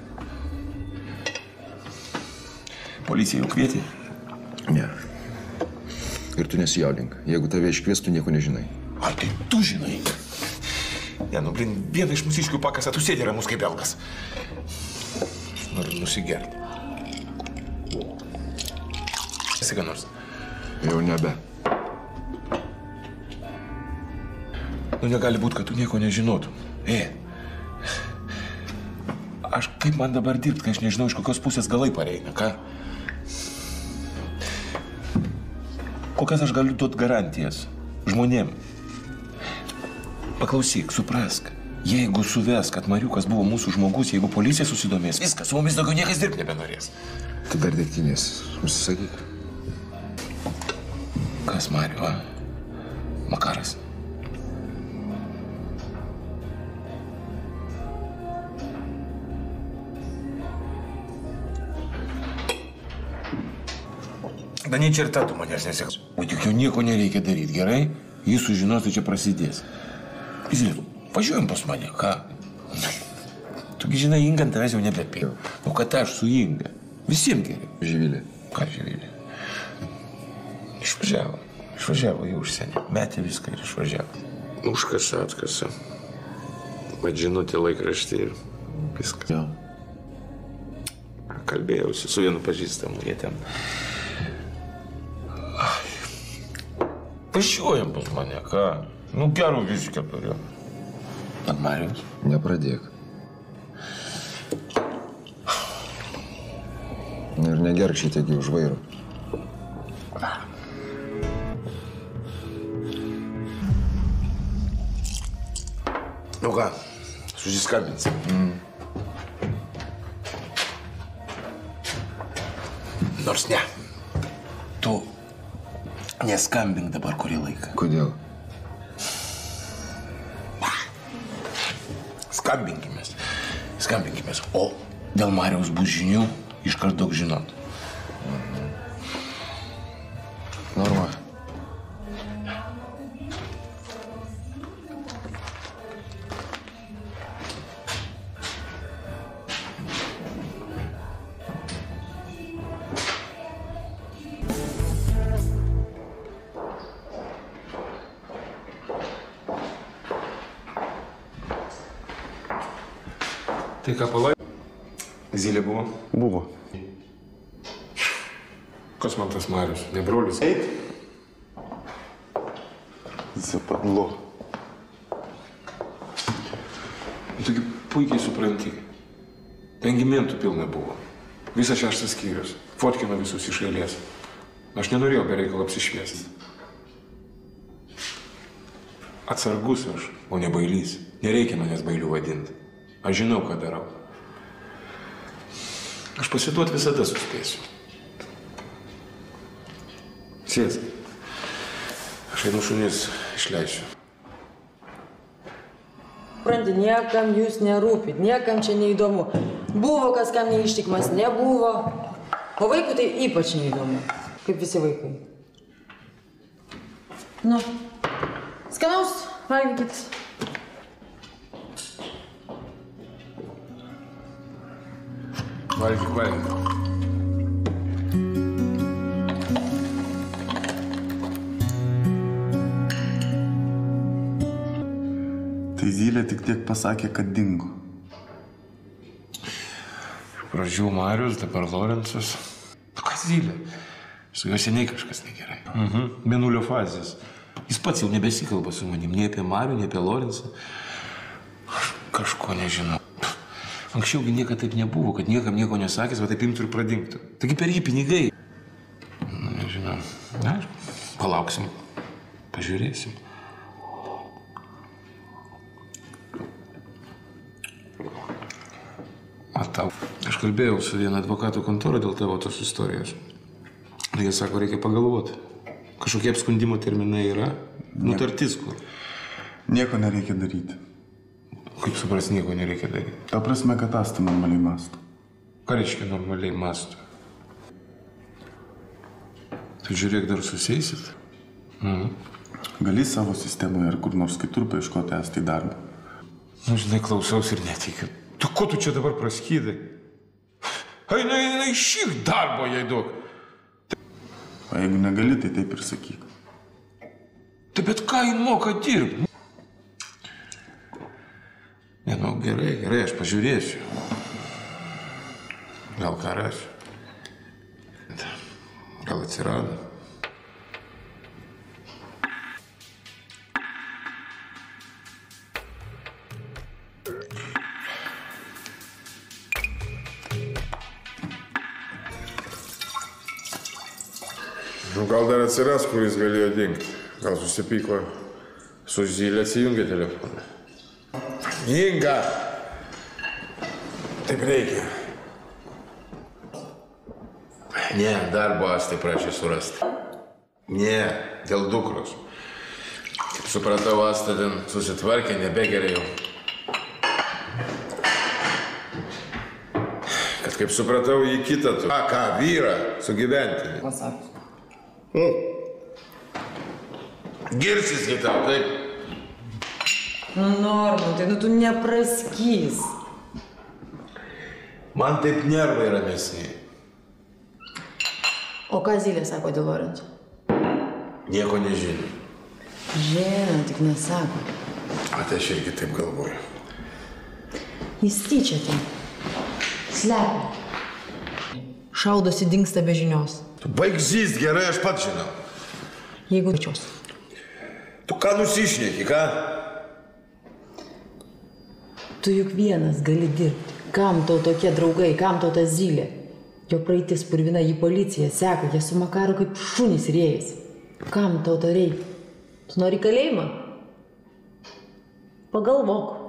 Policija jau kvietė? Ne. Ir tu nesijaudink. Jeigu tave iškvies, tu nieko nežinai. Ar tai tu žinai? Ne, nu, blin, vieną iš mūsiškių pakasą, tu sėdė ramus kaip elgas. Noriu nusigerti. Esi ką nors? Jau nebe. Nu, negali būti, kad tu nieko nežinotum. Aš kaip man dabar dirbti, kai aš nežinau, iš kokios pusės galai pareina, ką? Kokias aš galiu duoti garantijas žmonėm? Paklausyk, suprask. Jeigu suves, kad Mariukas buvo mūsų žmogus, jeigu policija susidomės, viskas, su mumis daugiau niekas dirbti nebenorės. Tu dar dėktinės, užsisakyk. Kas Mariu, a? Makaras. Da nei čerta tu manęs neseks. O tik jau nieko nereikia daryti, gerai? Jis sužinos, tai čia prasidės. Zylė, važiuojam pas mane, ką? Tugi žinai, Inga ant tavęs jau nebepėjo. O kad aš su Inga? Visiems geriau. Živilė. Ką Živilė? Išvažiavo. Išvažiavo į užsienį. Metė viską ir išvažiavo. Užkasa, atkasa. Vadžinutė laikraštį ir viskas. Jo. Kalbėjausi su vienu pažįstamu, jie ten. Važiuojam pas mane, ką? Nu, gerų viską turiu. Ant Mariaus? Nepradėk. Ir negerk šitiek už vairo. Nu ką, susiskambinsim. Nors ne. Tu neskambink dabar kurį laiką. Kodėl? Skambinkimės. O dėl Mariaus bus žinių, iškart daug žinot. Norma. Tai ką palai? Zylė buvo? Buvo. Kas man tas Marius? Ne brolis? Eit. Zapadlo. Taigi puikiai supranti. Tengimentų pilna buvo. Visas 6 skyrius. Fotkino visus iš eilės. Aš nenorėjau be reikalo apsišviesti. Atsargus aš, o ne bailys. Nereikia manęs bailiu vadinti. Aš žinau, ką darau. Aš pasiduot visada suspėsiu. Sėsk. Aš einu šunis išleisiu. Supranti, niekam jūs nerūpit, niekam čia neįdomu. Buvo kas kam neištikimas, nebuvo. O vaikui tai ypač neįdomu, kaip visi vaikai. Nu, skanaus, valgykit. Valgyk. Tai Zylė tik tiek pasakė, kad dingo. Pradžių Marius, dabar Lorenzas. Nu, kas Zylė? Su juo seniai kažkas negerai. Mėnulio fazės. Jis pats jau nebesikalba su manim. Nei apie Marių, nei apie Lorenzą. Aš kažko nežinau. Anksčiaugi niekada taip nebuvo, kad niekam nieko nesakęs, bet taip imtų ir pradingtų. Taigi per jį pinigai. Nu, nežinau. Na, palauksim. tau. Aš kalbėjau su viena advokatų kontora dėl tavo tos istorijos. Jie sako, reikia pagalvoti. Kažkokie apskundimo terminai yra? Nutartis kur? Nieko nereikia daryti. Kaip supras, nieko nereikia daryti? Ta prasme, kad Asta normaliai mąsto. Ką reiškia normaliai mąsto? Tu žiūrėk, dar susėsit? Gali savo sistemoje ar kur nors kitur paieškoti Astai darbą. Nu, žinai, klausaus ir netikiu. Tu ko tu čia dabar praskydai? Eina išyk darbo, jai duok. O jeigu negali, tai taip ir sakyk. Tai bet ką jį moka dirbti? Ne, nu, gerai, aš pažiūrėsiu. Gal ką rasiu. Gal atsirado. Nu, gal dar atsiras, kur jis galėjo dingti. Gal susipyko su Zylė, atsijungė telefoną. Inga! Taip reikia. Ne, darbo Astai prašė surasti. Ne, dėl dukros. Kaip supratau, Asta ten susitvarkė, nebegeria jau. Kad kaip supratau, jį kitą tu. Ką, vyrą sugyventinį. Pasakys. Girsis kitau, taip? Nu, Normantai, nu tu nepraskys. Man taip nervai ramesni. O ką Zylė sako dėl Lorenzo? Nieko nežino. Žino, tik nesako. O tai aš irgi taip galvoju. Jis tyčia tai. Slepia. Šaudosi, dingsta be žinios. Tu baig zyst, gerai, aš pats žinau. Jeigu pačios. Tu ką nusišneki, ką? Tu juk vienas gali dirbti. Kam tau tokie draugai, kam tau ta Zylė? Jo praeitis purvina, jį policija seka, jie su Makaru kaip šunys rėjasi. Kam tau to reikia? Tu nori kalėjimą? Pagalvok.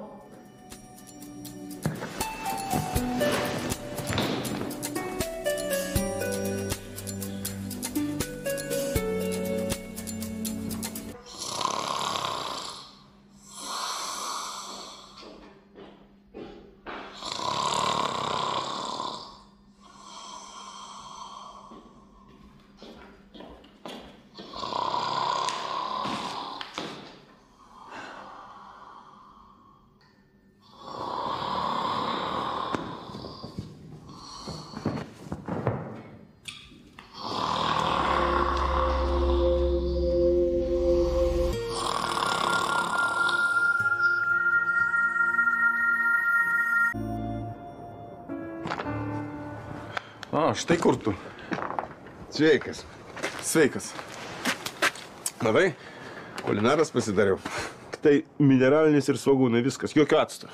O, štai kur tu. Sveikas. Sveikas. Matai, kulinaras pasidariau. Tai mineralinis ir svogūnai viskas, jokio acto.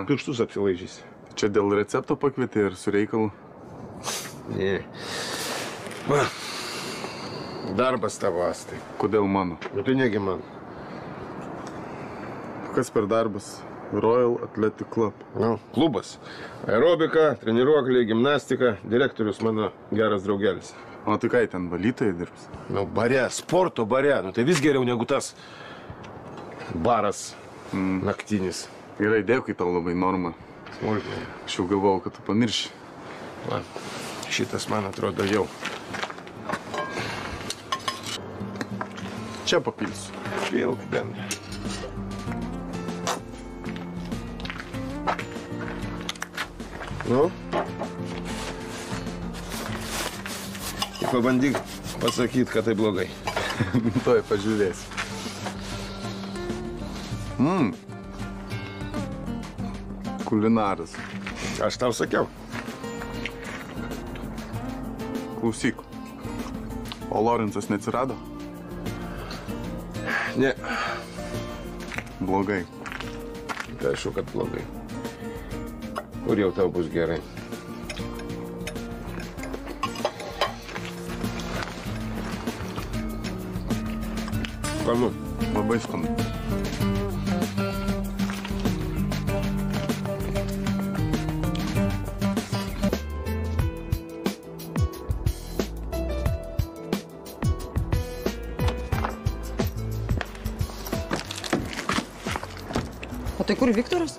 Pirštus apsilaižys. Čia dėl recepto pakvietė ir su reikalu? Ne. Va, darbas tavo, Astai. Kodėl mano? Nu tai negi man. Kas per darbas? Royal Athletic Club. Nu, klubas. Aerobika, treniruokliai, gimnastika, direktorius mano geras draugelis. O tai ką, ten valytojai dirbs? Nu, bare, sporto bare. Nu, tai vis geriau negu tas baras naktinis. Gerai, dėkui tau labai, Norma. Smulkiai. Aš jau galvojau, kad tu pamirši. Va, šitas man atrodo jau. Čia papilsiu. Pilk bent. Nu? Tik pabandyk pasakyti, kad tai blogai. Tuoj pažiūrėsiu. Kulinaras. Aš tau sakiau. Klausyk. O Lorenzas neatsirado? Ne. Blogai. Tai aišku, kad blogai. Kur jau tau bus gerai? Skanu. Labai skanu. O tai kur Viktoras?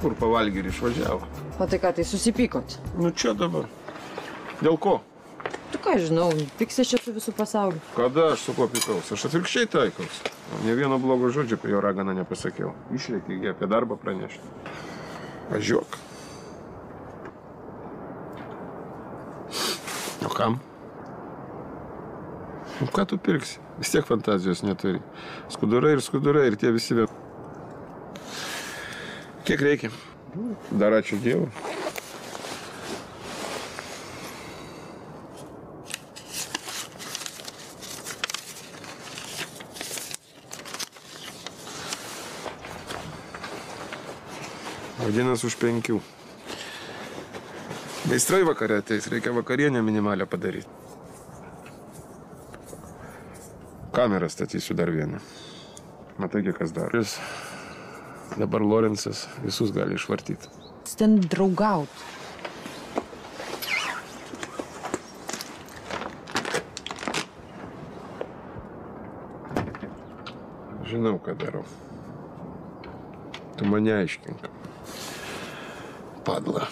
Kur pavalgė ir išvažiavo. O tai ką, tai susipykot? Nu čia dabar. Dėl ko? Tu ką žinau, pyksės čia su visų pasauliu. Kada aš su kuo pykausi? Aš atvirkščiai taikausi. Ne vieno blogo žodžio apie jo raganą nepasakiau. Išreikia jį apie darbą pranešti. Važiuok. O kam? Nu, ką tu pirksi? Vis tiek fantazijos neturi. Skudurai ir tie visi vien. Kiek reikia? Dar ačiū Dievui. Vadinas už 5. Meistrai vakare ateis, reikia vakarienę minimalią padaryti. Kamerą statysiu dar vieną. Matai, kas dar. Dabar Lorenzas visus gali išvartyti. Ten draugaut. Žinau, ką darau. Tu mane aiškink. Padla.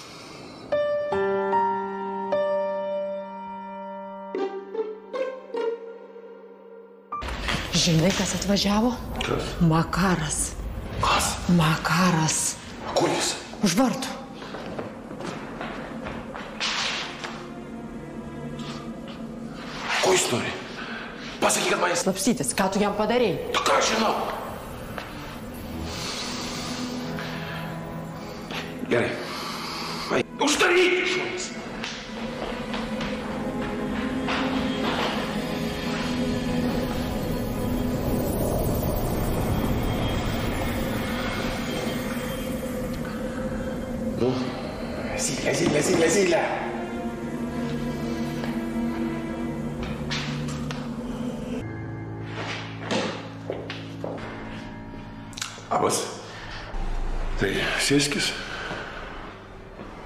Žinai, kas atvažiavo? Kas? Makaras. Kas? Makaras. Kur jis? Už vartų. Ko jis nori? Pasakyk, kad manęs... Slapstytis, ką tu jam padarėjai? Tu ką žinau? Gerai. Uždaryti šunis. Nu, Zylė. Abas, tai sėskis.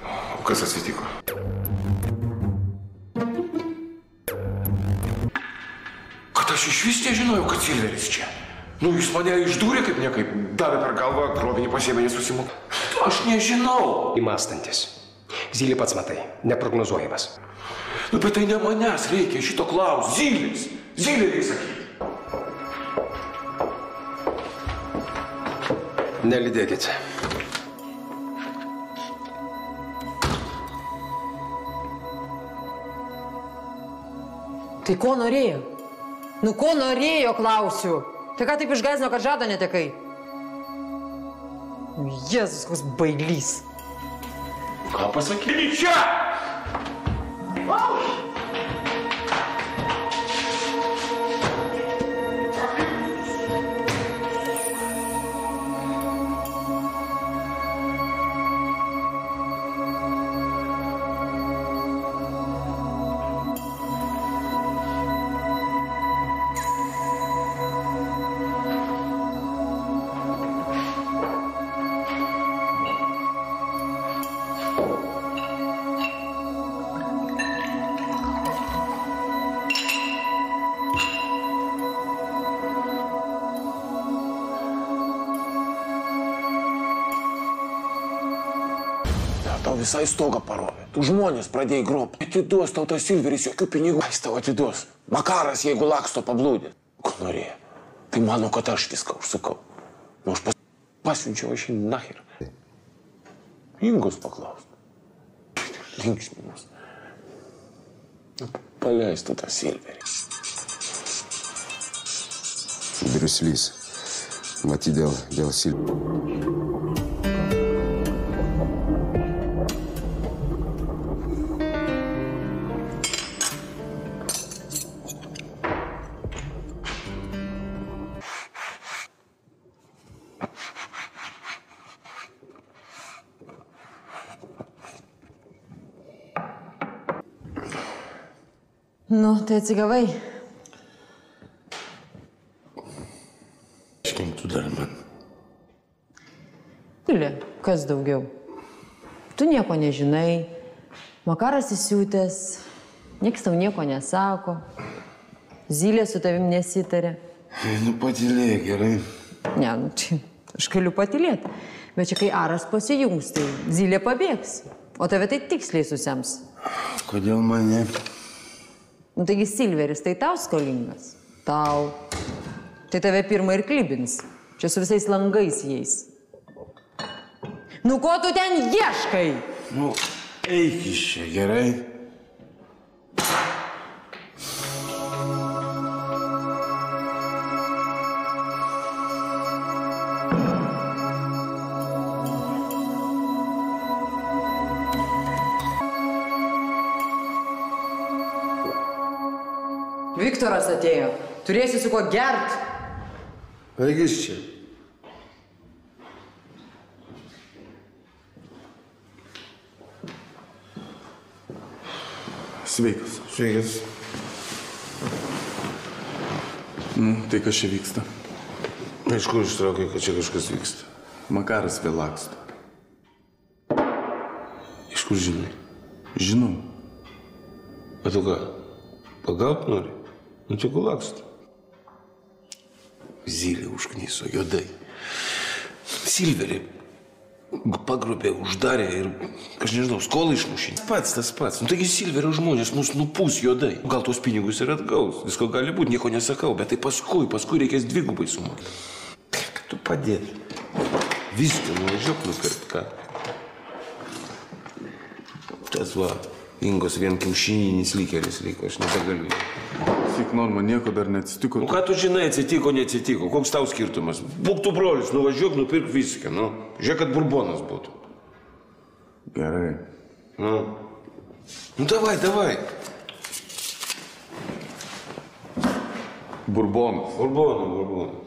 O kas atsitiko? Kad aš iš vis nežinojau, kad Silveris čia. Nu, jis mane išdūrė kaip niekaip, davė per galvą, krovinį pasiėmė, nesusimok. Aš nežinau. Įmąstantis. Zylė pats matai, neprognozuojamas. Nu, bet tai ne manęs reikia šito klaus. Zylės. Zylė reikia sakyti. Nelydėkit. Tai ko norėjo? Nu, ko norėjo, klausiu. Tai ką taip išgąsdino, kad žado netekai? Jėzus, koks bailys. Ką pasakyti čia? Tau visai stogą parovė. Tu žmonės pradėjai grobti. Atiduos tau tas Silveris, jokių pinigų. Jis tau atiduos. Makaras, jeigu laksto pablūdė. Ko norėjo? Tai mano, kad aš viską užsukau. Nu, aš pasiunčiau aš į nahir. Ingos paklaust. Linksminas. Paleis tu tą Silverį. Briuslys. Matyt, dėl Silverio. Nu, tai atsigavai. Iškink tu dar man. Silė, kas daugiau? Tu nieko nežinai, Makaras įsiūtęs, nieks tau nieko nesako, Zylė su tavim nesitarė. Nu, patylėk, gerai. Ne, nu, čia Aš galiu patylėti. Bet čia kai Aras pasijungs, tai Zylė pabėgs. O tave tai tiksliai susems. Kodėl mane? Nu taigi Silveris, tai tau skolingas? Tau. Tai tave pirmą ir klibins. Čia su visais langais jais. Nu ko tu ten ieškai? Nu, eik iš čia, gerai? Viktoras atėjo. Turėsi su kuo gert. Eik iš čia. Sveikas. Sveikas. Tai kas čia vyksta? Iš kur ištraukai, kad čia kažkas vyksta? Makaras vėl laksto. Iš kur žinai? Žinau. O tu ką? Pagaut nori? Nu, tegu laksto. Zylė užknyso juodai. Silverį pagrobė, uždarė ir, aš nežinau, skolą išmušė. Tas pats. Nu, taigi Silverio žmonės mus nupūs juodai. Gal tos pinigus ir atgaus. Visko gali būti, nieko nesakau, bet tai paskui reikės dvigubai sumokėti. Kad tu padėt. Viską nuvažiuok nupirkt, ką? Tas va, Ingos vien kiaušininis likeris liko, aš nebegaliu. Sik, Norma, nieko dar neatsitiko. Nu, ką tu žinai, atsitiko, neatsitiko? Koks tau skirtumas? Būk tu brolis, nuvažiuok, nupirk viską, nu. Žiūrėk, kad burbonas būtų. Gerai. Nu, davai. Burbonas. Burbonas.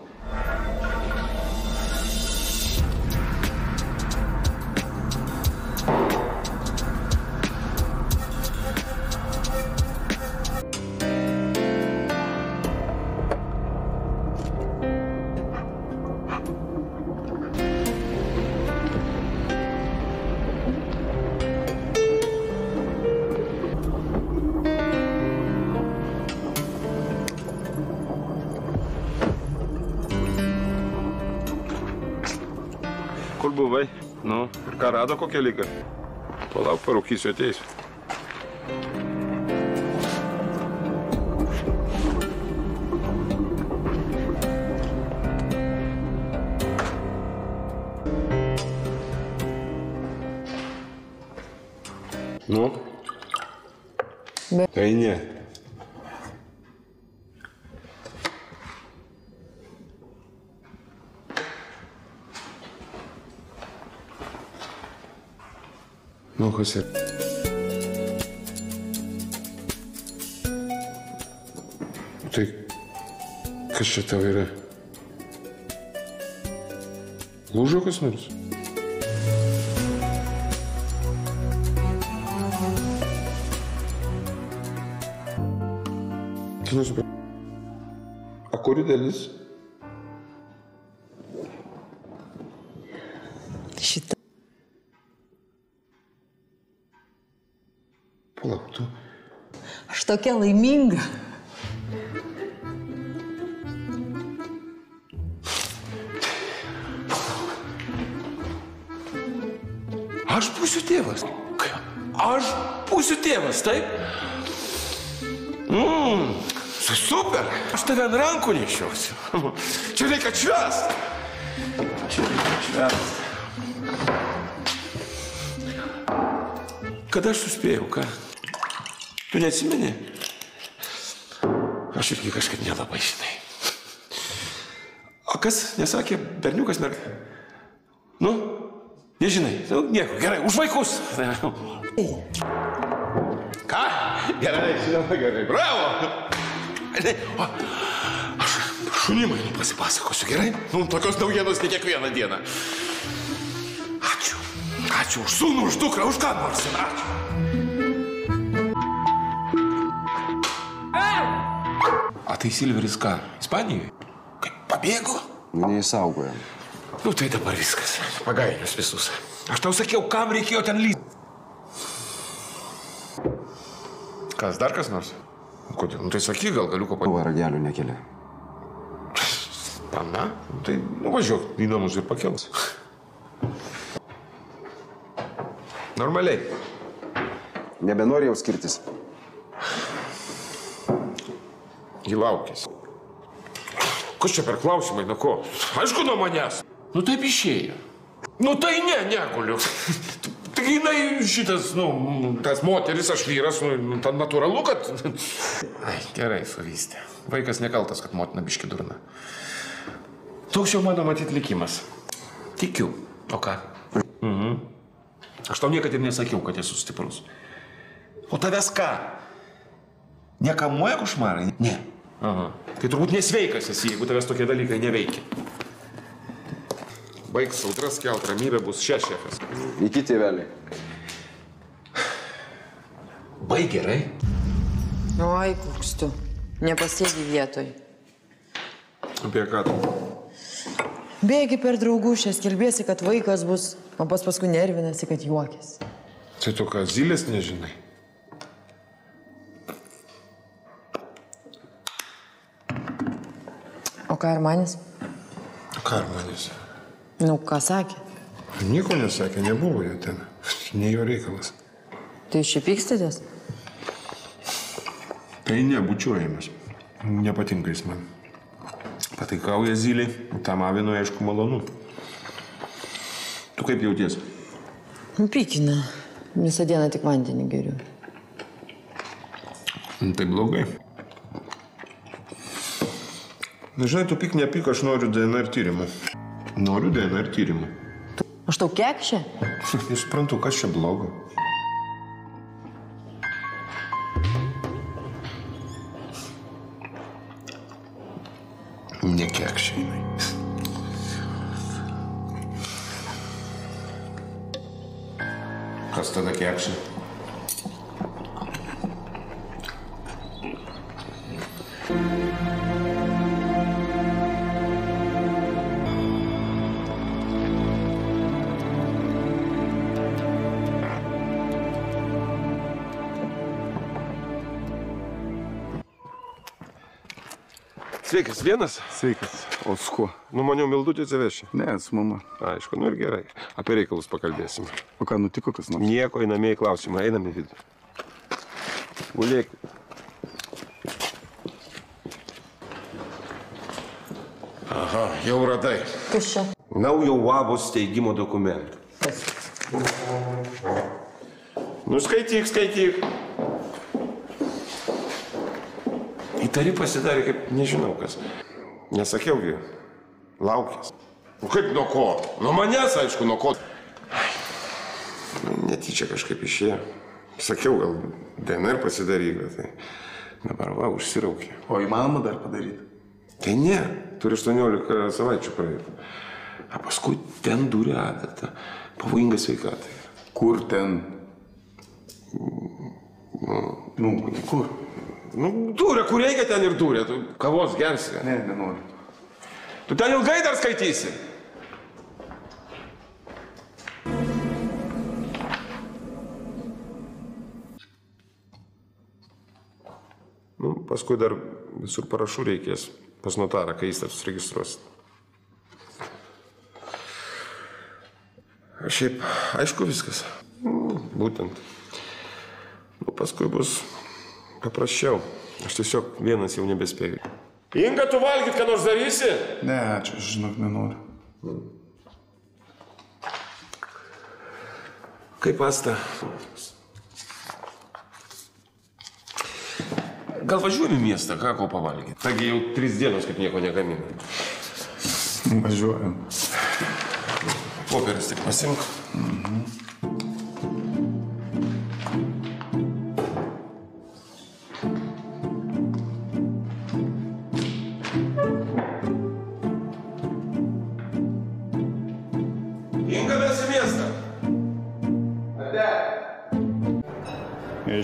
Kur buvai? Nu, ir ką rado kokią lygą? Palauk, parūkysiu, ateisiu. Nu? Tai ne. Nu, Jose. Tai kas čia tau yra? Lūžo kas nors? A kuri dalis? Šitą. Palauk, tu. Aš tokia laiminga. Aš būsiu tėvas. Aš būsiu tėvas, taip? Super. Aš tave ant rankų nešiausiu. Čia reikia švęst. Kada aš suspėjau, ką? Tu neatsimeni? Aš irgi kažkaip nelabai žinai. O kas nesakė berniukas merga? Nu, nežinai. Nu, nieko, gerai, už vaikus. Ką? Gerai, žinoma, gerai. Bravo! Aš šunimai pasipasakosiu, gerai? Nu, tokios naujienos ne kiekvieną dieną. Ačiū už sūnų, už dukrą, už ką nors. Ačiū. A tai Silveris ką? Ispanijoje? Kaip pabėgo? Neįsaugojo. Nu tai dabar viskas. Pagainius visus. Aš tau sakiau, kam reikėjo ten lysti. Kas, dar kas nors? Kodėl? Nu tai sakyk, gal galiu ko padėti. Ragelių nekelia. Na, tai nuvažiuok į namus ir pakels. Normaliai. Nebenori jau skirtis. Ji laukėsi. Kas čia per klausimai, nuo ko? Aišku, nuo manęs. Nu taip išėjo. Nu tai neguliu. Tik jinai šitas, tas moteris, aš vyras, ta natūralu, kad... Ai, gerai, suvystė. Vaikas nekaltas, kad motina biški durna. Toks jau mano matyt likimas. Tikiu. O ką? Aš tau niekad ir nesakiau, kad esu stiprus. O tavęs ką? Nekamuoja košmarai? Ne. Aha. Tai turbūt nesveikas esi, jeigu tavęs tokie dalykai neveikia. Baigs audras kelt, ramybė bus šefas. Iki tėveliai. Baig gerai. Oi, koks tu. Nepasėdi vietoj. Apie ką tu? Bėgi per draugušės, kelbėsi, kad vaikas bus, o paskui nervinasi, kad juokės. Tai tu ką, Zylės nežinai? O ką Armanis? Ką Armanis? Nu, ką sakė? Nieko nesakė, nebuvo jo ten. Ne jo reikalas. Tai iš čia pykstatės? Tai ne, bučiuojamės. Nepatinka jis man. Pataikauja Zylei, tam Avinui aišku malonu. Tu kaip jauties? Pykina. Visą dieną tik vandenį geriu. Tai blogai. Na, žinai, tu pyk, nepyk, aš noriu DNR tyrimų. Noriu DNR tyrimų. Aš tau kekšė? Aš suprantu, kas čia blogo. Nekekšė jinai. Kas tada kekšė? Sveikas, vienas? Sveikas. O su kuo? Nu, maniau, Mildutė atsiveši. Ne, su mama. Aišku, nu ir gerai. Apie reikalus pakalbėsim. O ką, nutiko kas nors? Nieko, einamieji klausimai. Einam į vidų. Gulėk. Aha, jau radai. Kas čia? Naujo UABO steigimo dokumentų. Kas? Nu, skaityk, skaityk. Įtari pasidarė, kaip nežinau kas. Nesakiaugi, laukės. Nu kaip nuo ko? Nuo manęs, aišku, nuo ko. Netyčia kažkaip išėjo. Sakiau, gal DNR pasidaryk, bet tai dabar va, užsiraukė. O įmanoma dar padaryti? Tai ne, turi 18 savaičių praeiti. A paskui ten dūrė adata. Pavojinga sveikatai. Kur ten? Nu, kur? Nu, dūrė, kur reikia ten ir dūrė. Tu kavos gersi. Ne, nenoriu. Tu ten ilgai dar skaitysi. Nu, paskui dar visur parašų reikės pas notarą, kai jis susiregistruosit. Šiaip, aišku viskas. Būtent. Nu, paskui bus paprasčiau. Aš tiesiog vienas jau nebespėjau. Inga, tu valgyt, ką nors darysi? Ne, ačiū, žinok, nenoriu. Kaip Asta? Gal važiuojam į miestą, ką ko pavalgyti? Taigi jau 3 dienos, kaip nieko negamina. Važiuojam. Popierius tik pasimk. Inga, mes į miestą.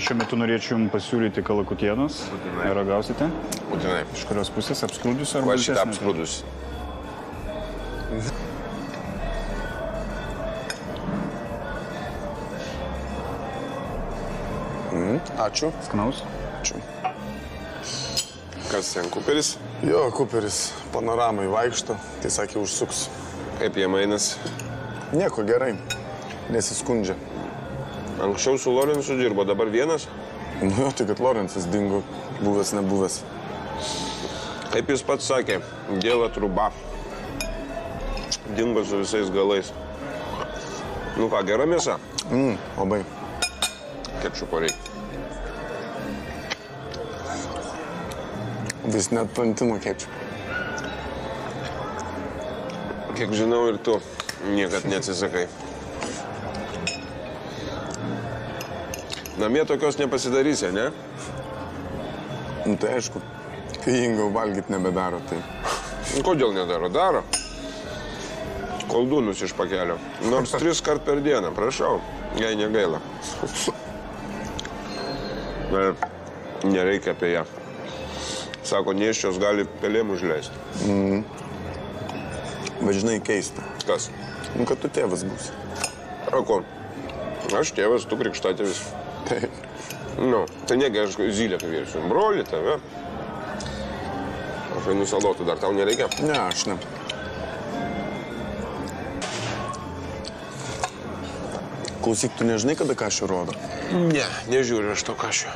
Šiuo metu norėčiau jums pasiūlyti kalakutienos. Ragausite? Būtinai. Iš kurios pusės? Apskrūdusi ar va šitą apskrūdusi? Ačiū. Skanaus? Ačiū. Kas ten, Kuperis? Jo, Kuperis panoramai vaikšto, tai sakė, užsuks. Kaip jie mainas? Nieko, gerai. Nesiskundžia. Anksčiau su Lorencu dirbo, dabar vienas? Nu jo, tai kad Lorencas dingo, buvęs, nebuvęs. Kaip jis pats sakė, dėla truba. Dingo su visais galais. Nu ką, gera mėsa? Labai. Kečupo reikia. Vis net pantimo kečupo. Kiek žinau, ir tu niekad neatsisakai. Namie tokios nepasidarysi, ne? Nu tai aišku, kai Inga valgyt nebedaro, tai... Kodėl nedaro? Daro. Koldūnus iš pakelio. Nors 3 kart per dieną, prašau, jei negaila. Nereikia apie ją. Sako, nėščios gali pelėm užleisti. Bet žinai keista. Kas? Nu, kad tu tėvas būsi. Rako, aš tėvas, tu krikštatėvis. Taip. Nu, tai negi aš Zylę kviesiu. Broli tave. Aš einu salotų, dar tau nereikia? Ne, aš ne. Klausyk, tu nežinai, kada kašio rodo? Ne, nežiūriu aš to kašio.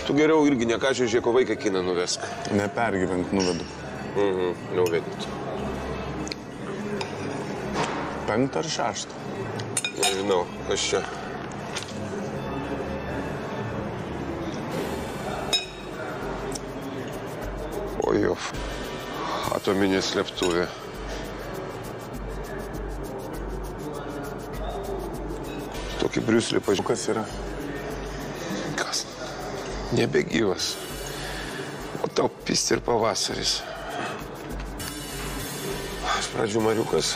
Tu geriau irgi ne kašio, žiūrėko vaiką kiną nuvesk. Nepergyvent, nuvedu. Nuvedit. 5 ar 6? Nežinau, kas čia. Ojov, atominė slėptuvė. Tokį Briuselį pažiūrėjau. Kas yra? Kas? Nebegyvas. O tau pisti ir pavasaris. Iš pradžių Mariukas,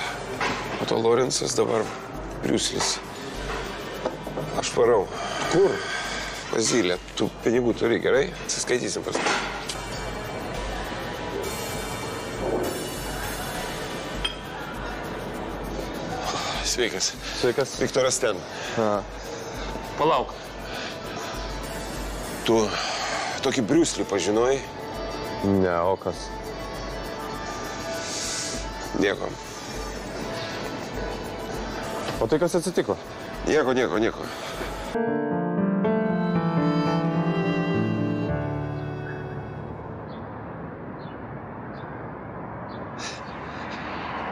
o to Lorencas, dabar Briuselis. Aš varau. Kur? Pas Zylę. Tu pinigų turi, gerai? Atsiskaitysim paskui. Sveikas. Sveikas. Viktoras ten. Palauk. Tu tokį Briuselį pažinojai? Ne, o kas? Nieko. O tai kas atsitiko? Nieko.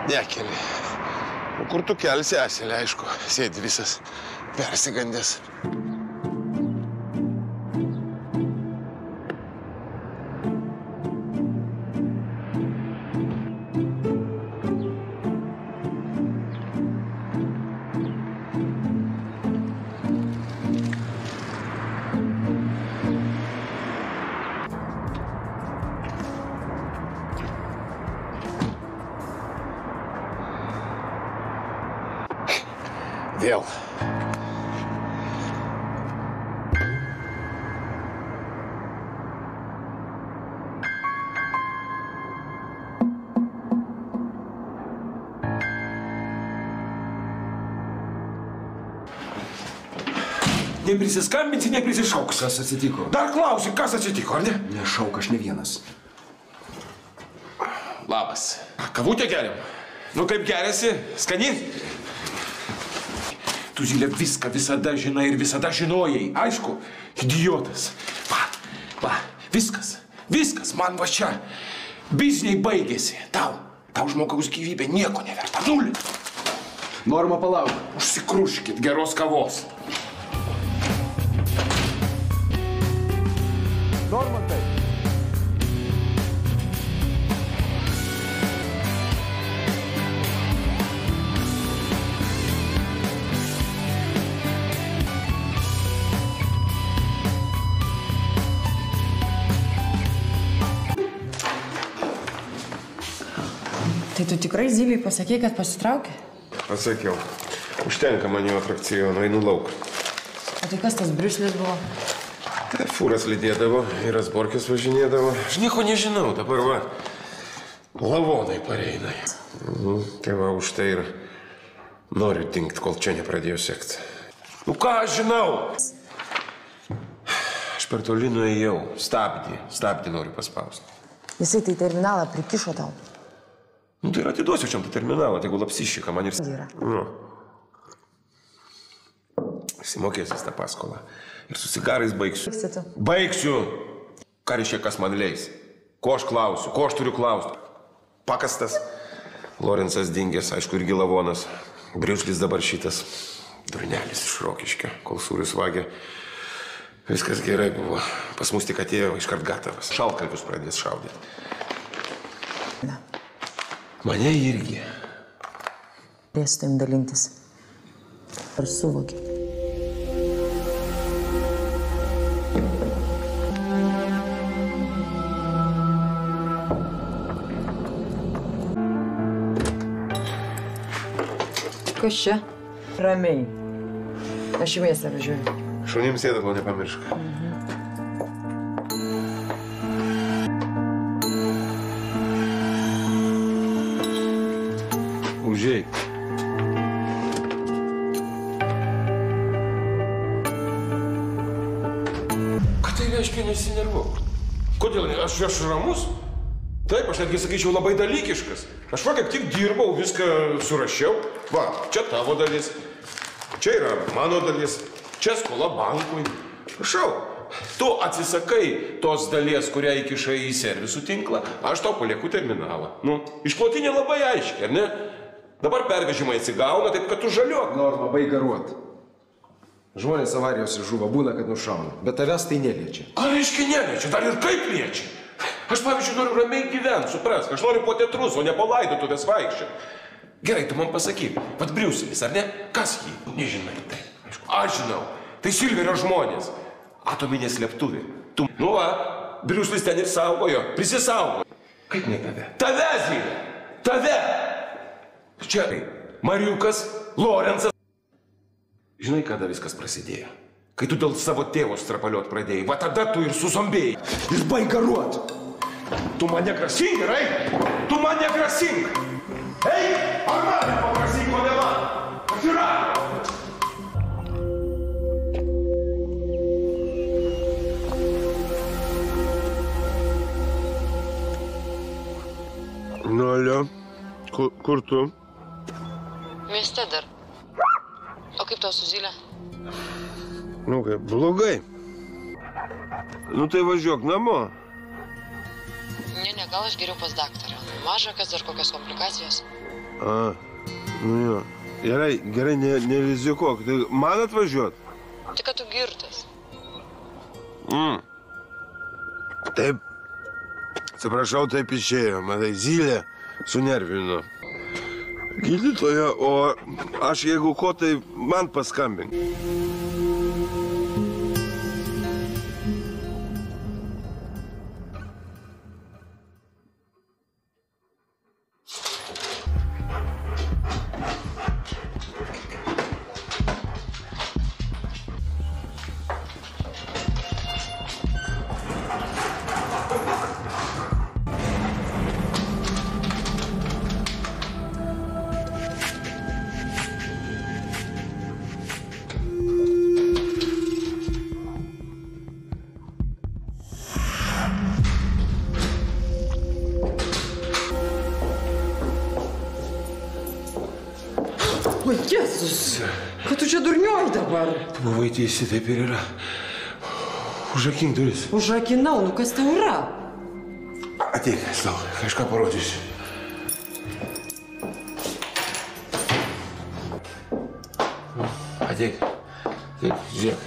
Nekeli. O kur tu kelsi Asilę, aišku, sėdi visas persigandęs. Vėl. Neprisiskambinsi, neprisišauks. Kas atsitiko? Dar klausi, kas atsitiko, ar ne? Nešauk, aš ne vienas. Labas. Kavutę geriam? Nu kaip geriasi? Skani? Tu, Zylė, viską visada žinai ir visada žinojai. Aišku, idiotas. Va, viskas man va čia. Bizniai baigėsi. Tau žmogaus gyvybė nieko neverta. Nulį. Norma, palauk. Užsikruškit geros kavos. Norma, tai. Tai tu tikrai Zylei pasakei, kad pasitraukė? Pasakiau. Užtenka man jo atrakcijonų, einu lauk. O tai kas tas Briuselis buvo? Tai fūras lydėdavo, ir Asborkis važinėdavo. Aš nieko nežinau, dabar va, lavonai pareina. Tai va, už tai ir noriu dingt, kol čia nepradėjau sekti. Nu ką aš žinau? Aš Aš per toli nuėjau. Stabdį noriu paspausti. Jisai tai terminalą prikišo tau. Nu tai ir atiduosiu šiam tą terminalą, tai gul apsišika man ir... Yra. Nu. Išsimokėsis tą paskolą. Ir su cigarais baigsiu. Baigsiu! Ką reiškia, kas man leis? Ko aš klausiu? Ko aš turiu klausti? Pakastas. Lorenzas dingęs, aišku, irgi lavonas. Briuslis dabar šitas. Durnelis iš Rokiškio, kol sūrius vagė. Viskas gerai buvo. Pas mus tik atėjo iškart gatavas. Šaltkalvius pradės šaudyti. Mane irgi. Turės su tavim dalintis. Ar suvoki? Kas čia? Ramiai. Aš į mėsą važiuoju. Šunims sėdalo, nepamiršk. Užeik. Ką tai reiškia nesinervuok? Kodėl? Aš ramus? Taip, aš netgi sakyčiau labai dalykiškas. Aš va kaip tik dirbau, viską surašiau. Va, čia tavo dalis. Čia yra mano dalis. Čia skola bankui. Prašau, tu atsisakai tos dalies, kurią įkišai į servisų tinklą, aš tau palieku terminalą. Nu, išklotinė labai aiškiai, ar ne? Dabar pervežimai atsigauna, taip kad tu žaliuok. Nors labai garuot. Žmonės avarijose žuva, būna, kad nušauna. Bet tavęs tai neliečia. Ką reiškia neliečia? Dar ir kaip liečia? Aš, pavyzdžiui, noriu ramiai gyventi, suprask. Aš noriu po teatrus, o ne po laidotuvės vaikščioti. Gerai, tu man pasakyk, vat Briuselis, ar ne? Kas jį? Nežinai. Tai, aišku, aš žinau. Tai Silverio žmonės. Atominė slėptuvė. Tu, nu va, Briuselis ten ir saugojo, prisisaugojo. Kaip ne tave? Tave, Zylė! Tave! Čia Mariukas, Lorenzas. Žinai, kada viskas prasidėjo? Kai tu dėl savo tėvo strapaliot pradėjai, va tada tu ir suzombėjai. Ir baig garuot. Tu mane grasink, gerai? Tu mane grasink! Ei, ar man pagrasink, o ne man? Atsirado! Nu, alio, kur tu? Mieste dar. O kaip tau su Zyle? Nu kaip, blogai. Nu tai važiuok namo. Ne, gal aš geriau pas daktarą. Maža, kas dar kokios komplikacijos. A, nu jo. Gerai, nerizikuok. Tai man atvažiuot? Tik, kad tu girtas. Taip. Atsiprašau, taip išėjo. Matai, Zylė sunervino. Gydytoja, o aš jeigu ko, tai man paskambink. O, Jėzus, kad tu čia durnioji dabar? Tu buvai teisi, taip ir yra. Užrakink duris. Užrakinau, nu kas tau yra? Ateik, aš tau kažką parodysiu. Ateik, žiūrėk.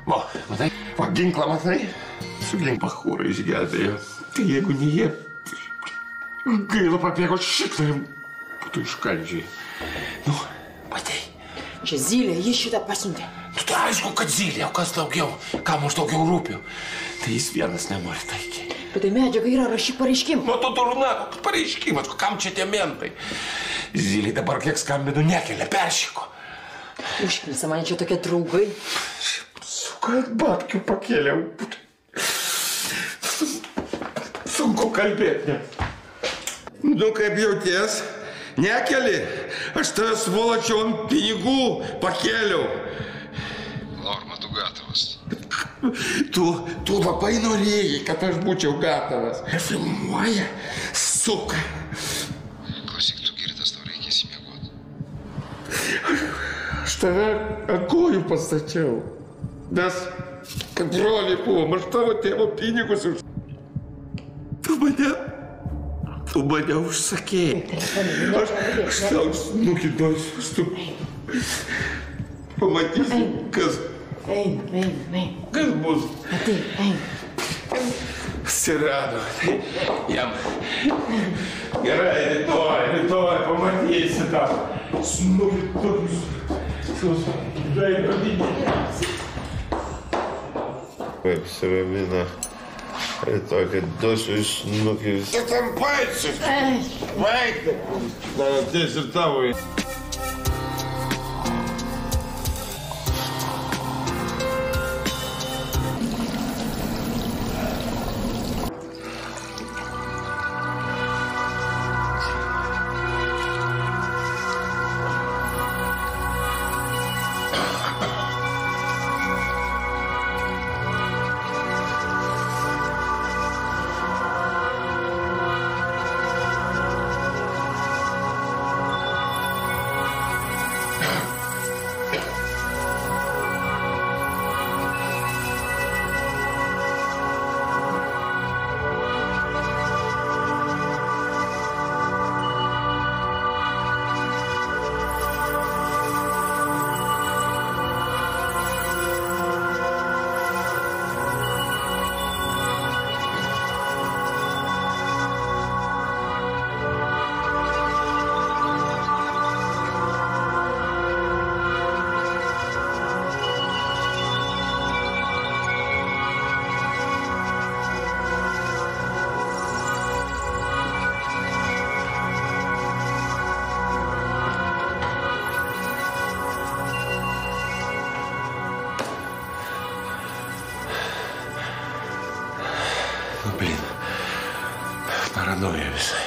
Va, matai? Va, ginklą matai? Sugink bachūrą išgelbėjo. Tai jeigu ne jie, gaila papėgo šitą ir būtų iškaldžiai. Nu, matai. Čia Zylė, jis šitą pasiuntė. Nu, tai aišku, kad Zylė, o kas daugiau? Kam aš daugiau rūpiu? Tai jis vienas nenori taikiai. Bet tai medžiaga yra, rašyk pareiškimą. Nu, tu durna, pareiškimas, kam čia tie mentai? Zylė dabar kiek skambinu, nekelia, peršyko. Užknisa mane čia tokie draugai. Suka, babkių pakėliau. Sunku kalbėti, ne? Nu, kaip jauties? Nekeli? Aš tave svolačiu ant pinigų pakėliau. Norma, tu gatavas. Tu labai norėjai, kad aš būčiau gatavas. Filmuoja, suka. Klausyk, tu girtas, tau reikės įmiegoti. Aš tave ant kojų pastačiau. Mes, kad broliai buvom, aš tavo tėvo pinigus už... Tu mane užsakėjai. Aš tau snukį duosiu. Pamatysi, kas... Eina. Kas bus? Ateik, eina. Atsirado. Jam. Gerai, rytoj pamatysi tą snukį tokius. Kaip savimina. Rytoj, kad duosiu į snukį. Kas ten paėsi? Vaikai. Dar ateis ir tavo. Blin, paranoja visai.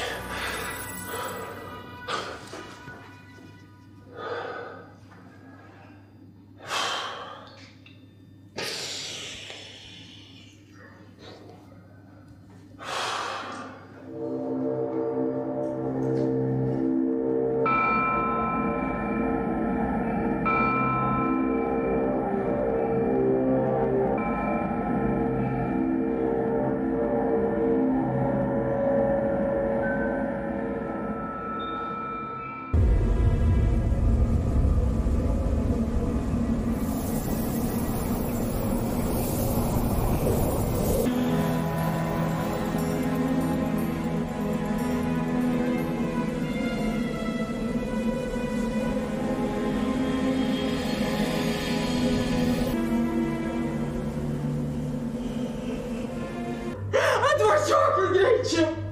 Atvažiuok greičiau.